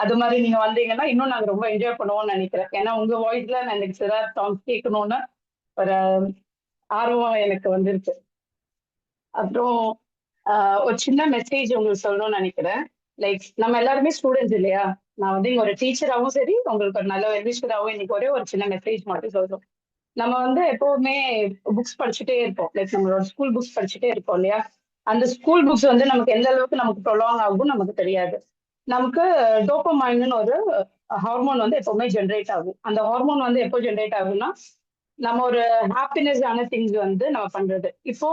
அது மாதிரி நீங்க வந்தீங்கன்னா இன்னும் நாங்க ரொம்ப என்ஜாய் பண்ணுவோம்னு நினைக்கிறேன். ஏன்னா உங்க வாய்ஸ்ல நான் எனக்கு சிராஸ் சாங்ஸ் கேட்கணும்னு ஒரு ஆர்வம் எனக்கு வந்துருச்சு. அப்புறம் ஒரு சின்ன மெசேஜ் உங்களுக்கு சொல்லணும்னு நினைக்கிறேன். லைக் நம்ம எல்லாருமே ஸ்டூடெண்ட்ஸ் இல்லையா, நான் வந்து இங்க ஒரு டீச்சராகவும் சரி உங்களுக்கு ஒரு நல்ல வெல்விஷராகவும் இன்னைக்கு ஒரே ஒரு சின்ன மெசேஜ் மட்டும் சொல்றோம். நம்ம வந்து எப்பவுமே புக்ஸ் படிச்சுட்டே இருப்போம், லைக் நம்மளோட ஸ்கூல் புக்ஸ் படிச்சுட்டே இருப்போம் இல்லையா. அந்த ஸ்கூல் புக்ஸ் வந்து நமக்கு எந்த அளவுக்கு நமக்கு ப்ரொலாங் ஆகும் நமக்கு தெரியாது. நமக்கு டோபமைன்னு ஒரு ஹார்மோன் வந்து எப்பவுமே ஜென்ரேட் ஆகும். அந்த ஹார்மோன் வந்து எப்போ ஜென்ரேட் ஆகும்னா நம்ம ஒரு ஹாப்பினஸ் ஆன திங்ஸ் வந்து நம்ம பண்றது. இப்போ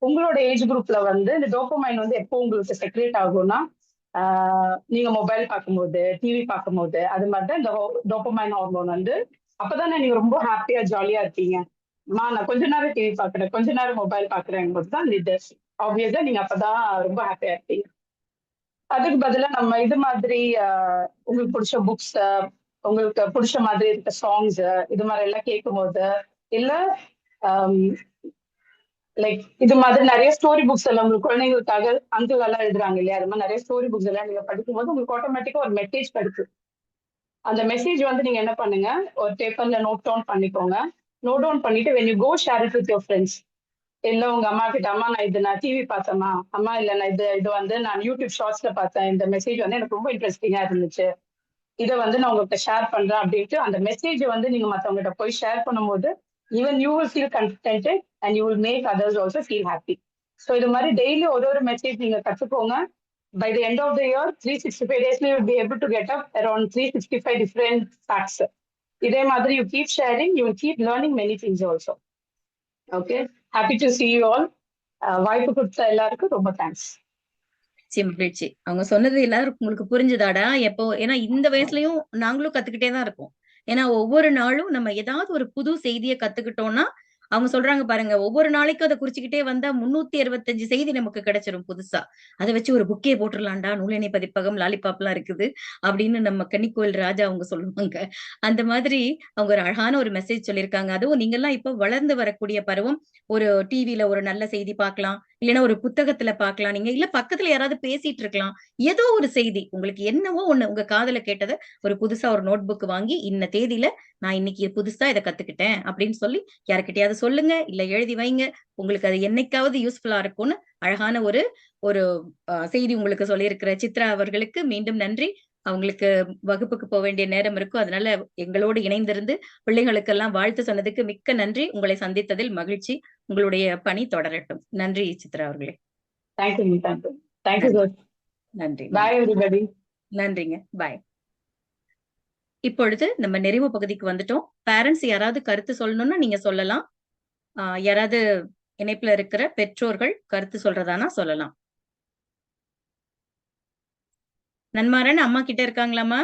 உங்களோட ஏஜ் குரூப்ல வந்து இந்த டோபமைன் வந்து எப்போ உங்களுக்கு செக்ரேட் ஆகும்னா நீங்க மொபைல் பார்க்கும்போது, டிவி பார்க்கும்போது, அது மாதிரிதான் இந்த டோபமைன் ஹார்மோன் வந்து அப்பதானே நீங்க ரொம்ப ஹாப்பியா ஜாலியா இருப்பீங்க. நான் கொஞ்ச நேரம் டிவி பாக்குறேன், கொஞ்ச நேரம் மொபைல் பாக்குறேன் தான் இது ஆப்வியஸா நீங்க அப்பதான் ரொம்ப ஹாப்பியா இருப்பீங்க. அதுக்கு பதிலா நம்ம இது மாதிரி உங்களுக்கு பிடிச்ச புக்ஸ், உங்களுக்கு பிடிச்ச மாதிரி இருக்க சாங்ஸ் இது மாதிரி எல்லாம் கேட்கும் போது இல்ல லைக் இது மாதிரி நிறைய ஸ்டோரி புக்ஸ் எல்லாம் உங்களுக்கு குழந்தைங்களுக்காக அங்கிள் எல்லாம் எழுதுறாங்க இல்லையா, அது மாதிரி நிறைய ஸ்டோரி புக்ஸ் எல்லாம் நீங்க படிக்கும்போது உங்களுக்கு ஆட்டோமேட்டிக்கா ஒரு மெசேஜ் கிடைக்கும். அந்த மெசேஜ் வந்து நீங்க என்ன பண்ணுங்க, ஒரு பேப்பர்ல நோட் டவுன் பண்ணிக்கோங்க. நோட் டவுன் பண்ணிட்டு when you go share it with your friends, இல்ல உங்க அம்மா கிட்ட, அம்மா நான் டிவி பார்த்தேம்மா, அம்மா இல்ல நான் இது வந்து நான் யூடியூப் ஷார்ட்ஸ்ல பார்த்தேன், இந்த மெசேஜ் வந்து எனக்கு ரொம்ப இன்ட்ரெஸ்டிங்கா இருந்துச்சு, இதை வந்து நான் உங்ககிட்ட ஷேர் பண்றேன் அப்படின்ட்டு அந்த மெசேஜை வந்து நீங்க மற்றவங்ககிட்ட போய் ஷேர் பண்ணும்போது even you will feel contented and you will make others also feel happy. So இது மாதிரி டெய்லி ஒரு மெசேஜ் நீங்க கற்றுக்கோங்க. By the end of the year, 365 days, you will be able to get up around 365 different facts. இதே மாதிரி you keep sharing, you will keep learning many things also. Okay, happy to see you all. வாய்ப்பு கொடுத்த எல்லாருக்கும் ரொம்ப thanks. சிம்பிள்ச்சி, அவங்க சொன்னது எல்லாரும் உங்களுக்கு புரிஞ்சுதாடா? எப்போ, ஏன்னா இந்த வயசுலயும் நாங்களும் கத்துக்கிட்டே தான் இருக்கோம். ஏன்னா ஒவ்வொரு நாளும் நம்ம ஏதாவது ஒரு புது செய்தியை கத்துக்கிட்டோம்னா, அவங்க சொல்றாங்க பாருங்க, ஒவ்வொரு நாளைக்கும் அதை குறிச்சுக்கிட்டே வந்தா 365 செய்தி நமக்கு கிடைச்சிரும் புதுசா. அதை வச்சு ஒரு புக்கே போட்டுடலாம்டா, நூலினை பதிப்பகம், லாலிபாப் எல்லாம் இருக்குது அப்படின்னு நம்ம கன்னிக்கோயில் ராஜா அவங்க சொல்லுவாங்க. அந்த மாதிரி அவங்க ஒரு அழகான ஒரு மெசேஜ் சொல்லியிருக்காங்க. அதுவும் நீங்க எல்லாம் இப்ப வளர்ந்து வரக்கூடிய பருவம், ஒரு டிவில ஒரு நல்ல செய்தி பார்க்கலாம், இல்லைன்னா ஒரு புத்தகத்துல பார்க்கலாம், நீங்க இல்ல பக்கத்துல யாராவது பேசிட்டு இருக்கலாம். ஏதோ ஒரு செய்தி உங்களுக்கு என்னவோ ஒண்ணு உங்க காதுல கேட்டதை ஒரு புதுசா ஒரு நோட் புக் வாங்கி இன்ன தேதியில நான் இன்னைக்கு புதுசா இதை கத்துக்கிட்டேன் அப்படின்னு சொல்லி யாருக்கிட்டையாவது சொல்லுங்க, இல்ல எழுதி வைங்க. உங்களுக்கு அது என்னைக்காவது யூஸ்ஃபுல்லா இருக்கும்னு அழகான ஒரு ஒரு செய்தி உங்களுக்கு சொல்லியிருக்கிற சித்ரா அவர்களுக்கு மீண்டும் நன்றி. அவங்களுக்கு வகுப்புக்கு போக வேண்டிய நேரம் இருக்கும். அதனால எங்களோடு இணைந்திருந்து பிள்ளைகளுக்கெல்லாம் வாழ்த்து சொன்னதுக்கு மிக்க நன்றி. உங்களை சந்தித்ததில் மகிழ்ச்சி. உங்களுடைய பணி தொடரட்டும். நன்றி சித்ரா அவர்களே. தேங்க்யூ. நன்றி. பாய் எவ்ரிபடி. நன்றிங்க. பாய். இப்பொழுது நம்ம நிறைவு பகுதிக்கு வந்துட்டோம். பேரண்ட்ஸ் யாராவது கருத்து சொல்லணும்னா நீங்க சொல்லலாம். யாராவது இணைப்புல இருக்கிற பெற்றோர்கள் கருத்து சொல்றதானா சொல்லலாம். நன்மாரன் அம்மா கிட்ட இருக்காங்களாமா?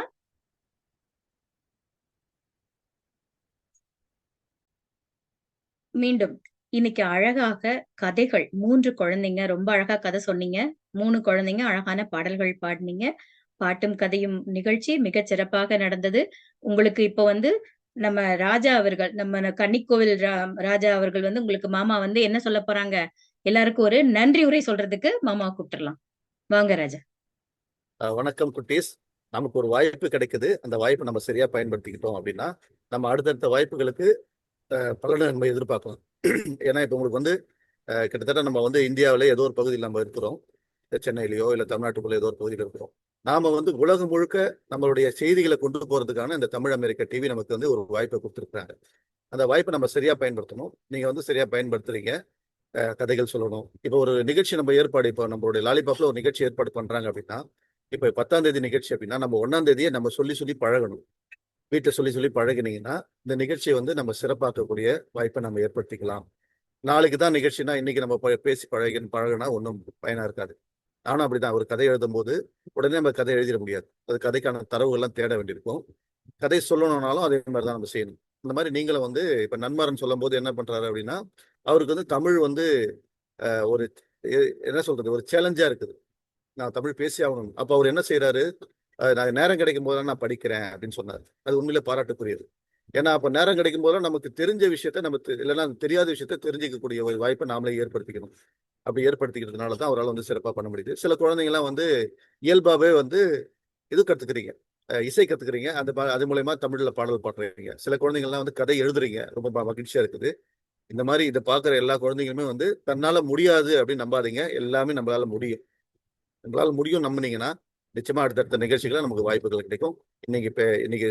மீண்டும் இன்னைக்கு அழகாக கதைகள் 3 குழந்தைங்க ரொம்ப அழகா கதை சொன்னீங்க. 3 குழந்தைங்க அழகான பாடல்கள் பாடினீங்க. பாட்டும் கதையும் நிகழ்ச்சி மிகச் சிறப்பாக நடந்தது. உங்களுக்கு இப்போ வந்து நம்ம ராஜா அவர்கள், நம்ம கன்னிக்கோவில் ராஜா அவர்கள் வந்து உங்களுக்கு மாமா வந்து என்ன சொல்ல போறாங்க? எல்லாருக்கும் ஒரு நன்றி உரை சொல்றதுக்கு மாமா கூப்பிட்டுறலாம். வாங்க ராஜா. வணக்கம் குட்டீஸ். நமக்கு ஒரு வாய்ப்பு கிடைக்குது. அந்த வாய்ப்பை நம்ம சரியா பயன்படுத்திக்கிட்டோம் அப்படின்னா நம்ம அடுத்தடுத்த வாய்ப்புகளுக்கு பலனை நம்ம எதிர்பார்க்கலாம். ஏன்னா இப்போ உங்களுக்கு வந்து கிட்டத்தட்ட நம்ம வந்து இந்தியாவிலே ஏதோ ஒரு பகுதியில் நம்ம இருக்கிறோம். சென்னையிலையோ இல்லை தமிழ்நாட்டுக்குள்ள ஏதோ ஒரு பகுதியில் இருக்கிறோம். நாம வந்து உலகம் முழுக்க நம்மளுடைய செய்திகளை கொண்டு போறதுக்கான இந்த தமிழ் அமெரிக்க டிவி நமக்கு வந்து ஒரு வாய்ப்பை கொடுத்துருக்காங்க. அந்த வாய்ப்பை நம்ம சரியா பயன்படுத்தணும். நீங்க வந்து சரியா பயன்படுத்துறீங்க. கதைகள் சொல்லணும். இப்போ ஒரு நிகழ்ச்சி நம்ம ஏற்பாடு, இப்போ நம்மளுடைய லாலிபாப்ல ஒரு நிகழ்ச்சி ஏற்பாடு பண்றாங்க அப்படின்னா, இப்போ 10ஆம் தேதி நிகழ்ச்சி அப்படின்னா நம்ம 1ஆம் தேதியே நம்ம சொல்லி பழகணும். வீட்டை சொல்லி பழகினீங்கன்னா இந்த நிகழ்ச்சியை வந்து நம்ம சிறப்பாக்கக்கூடிய வாய்ப்பை நம்ம ஏற்படுத்திக்கலாம். நாளைக்கு தான் நிகழ்ச்சினா இன்னைக்கு நம்ம பேசி பழகினா ஒன்றும் பயனா இருக்காது. நானும் அப்படிதான். ஒரு கதை எழுதும் போது உடனே நம்ம கதை எழுதிட முடியாது. அது கதைக்கான தரவுகள்லாம் தேட வேண்டியிருக்கும். கதை சொல்லணும்னாலும் அதே மாதிரி தான் நம்ம செய்யணும். இந்த மாதிரி நீங்களும் வந்து இப்ப நன்மாரன் சொல்லும் போது என்ன பண்றாரு அப்படின்னா, அவருக்கு வந்து தமிழ் வந்து ஒரு என்ன சொல்றது, ஒரு சேலஞ்சா இருக்குது. நான் தமிழ் பேசி ஆகணும். அப்ப அவர் என்ன செய்யறாரு, நான் நேரம் கிடைக்கும் போதெல்லாம் நான் படிக்கிறேன் அப்படின்னு சொன்னார். அது உண்மையிலே பாராட்டுக்குரியது. ஏன்னா அப்ப நேரம் கிடைக்கும் போதெல்லாம் நமக்கு தெரிஞ்ச விஷயத்த நம்ம இல்லைன்னா தெரியாத விஷயத்த தெரிஞ்சிக்கக்கூடிய ஒரு வாய்ப்பை நாமளே ஏற்படுத்திக்கணும். அப்படி ஏற்படுத்திக்கிறதுனால தான் அவரால் வந்து சிறப்பாக பண்ண முடியுது. சில குழந்தைங்கலாம் வந்து இயல்பாகவே வந்து இது கற்றுக்குறீங்க, இசை கற்றுக்குறீங்க. அது மூலயமா தமிழில் பாடல் பாடுறீங்க. சில குழந்தைங்கள்லாம் வந்து கதை எழுதுறீங்க. ரொம்ப மகிழ்ச்சியாக இருக்குது. இந்த மாதிரி இதை பார்க்குற எல்லா குழந்தைங்களுமே வந்து தன்னால் முடியாது அப்படின்னு நம்பாதீங்க. எல்லாமே நம்மளால முடியும் நம்பினீங்கன்னா நிச்சயமா அடுத்தடுத்த நிகழ்ச்சிகளை நமக்கு வாய்ப்புகள் கிடைக்கும். இன்னைக்கு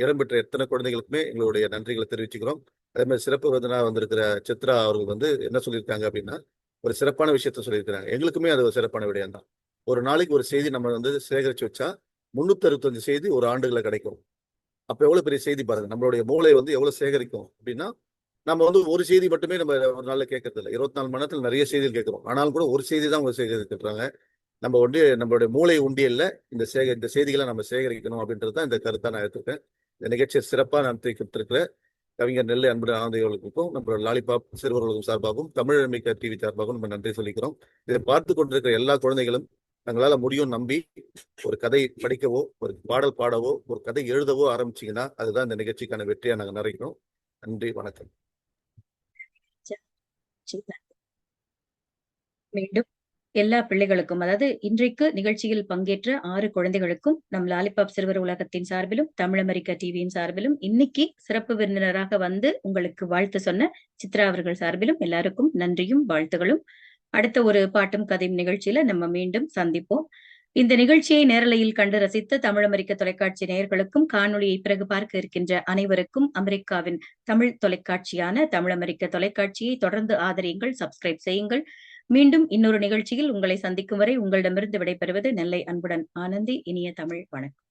இடம்பெற்ற எத்தனை குழந்தைகளுக்குமே எங்களுடைய நன்றிகளை தெரிவிச்சுக்கிறோம். அதே மாதிரி சிறப்பு விருந்தினராக வந்திருக்கிற சித்ரா அவர்கள் வந்து என்ன சொல்லியிருக்காங்க அப்படின்னா, ஒரு சிறப்பான விஷயத்த சொல்லியிருக்கிறாங்க. எங்களுக்குமே அது ஒரு சிறப்பான விடயம் தான். ஒரு நாளைக்கு ஒரு செய்தி நம்ம வந்து சேகரிச்சு வச்சா 365 செய்தி ஒரு ஆண்டுகளை கிடைக்கும். அப்ப எவ்வளவு பெரிய செய்தி பாருங்க. நம்மளுடைய மூளை வந்து எவ்வளவு சேகரிக்கும் அப்படின்னா, நம்ம வந்து ஒரு செய்தி மட்டுமே நம்ம ஒரு நாள்ல கேட்கறது இல்லை. 24 மணி நேரத்தில் நிறைய செய்திகள் கேட்கிறோம். ஆனாலும் கூட ஒரு செய்தி தான் அவங்க சேகரிக்கிறாங்க. நம்ம வந்து நம்மளுடைய மூளை உண்டியல்ல இந்த செய்திகளை நம்ம சேகரிக்கணும் அப்படின்றது தான் இந்த கருத்தை நான் எடுத்துருக்கேன். இந்த நிகழ்ச்சியை சிறப்பாக நடத்தி கொடுத்திருக்கிற கவிஞர் நெல்லை அன்புடன் ஆனந்திகளுக்கும் நம்ம லாலிபாப் சிறுவர்களுக்கும் சார்பாகவும் தமிழ் அமெரிக்கா டிவி சார்பாகவும் நம்ம நன்றி சொல்லிக்கிறோம். இதை பார்த்து கொண்டிருக்கிற எல்லா குழந்தைகளும் தங்களால முடியும் நம்பி ஒரு கதை படிக்கவோ, ஒரு பாடல் பாடவோ, ஒரு கதை எழுதவோ ஆரம்பிச்சீங்கன்னா அதுதான் இந்த நிகழ்ச்சிக்கான வெற்றியா நாங்கள் நினைக்கிறோம். நன்றி, வணக்கம். மீண்டும் எல்லா பிள்ளைகளுக்கும், அதாவது இன்றைக்கு நிகழ்ச்சியில் பங்கேற்ற 6 குழந்தைகளுக்கும் நம் லாலிபாப் சிறுவர் உலகத்தின் சார்பிலும் தமிழ் அமெரிக்கா டிவியின் சார்பிலும் இன்னைக்கு சிறப்பு விருந்தினராக வந்து உங்களுக்கு வாழ்த்து சொன்ன சித்ரா அவர்கள் சார்பிலும் எல்லாருக்கும் நன்றியும் வாழ்த்துகளும். அடுத்த ஒரு பாட்டும் கதையும் நிகழ்ச்சியில நம்ம மீண்டும் சந்திப்போம். இந்த நிகழ்ச்சியை நேரலையில் கண்டு ரசித்த தமிழ் அமெரிக்க தொலைக்காட்சி நேயர்களுக்கும் காணொலியை பிறகு பார்க்க இருக்கின்ற அனைவருக்கும் அமெரிக்காவின் தமிழ் தொலைக்காட்சியான தமிழ் அமெரிக்க தொலைக்காட்சியை தொடர்ந்து ஆதரியுங்கள், சப்ஸ்கிரைப் செய்யுங்கள். மீண்டும் இன்னொரு நிகழ்ச்சியில் உங்களை சந்திக்கும் வரை உங்களிடமிருந்து விடைபெறுவது நெல்லை அன்புடன் ஆனந்தி. இனிய தமிழ் வணக்கம்.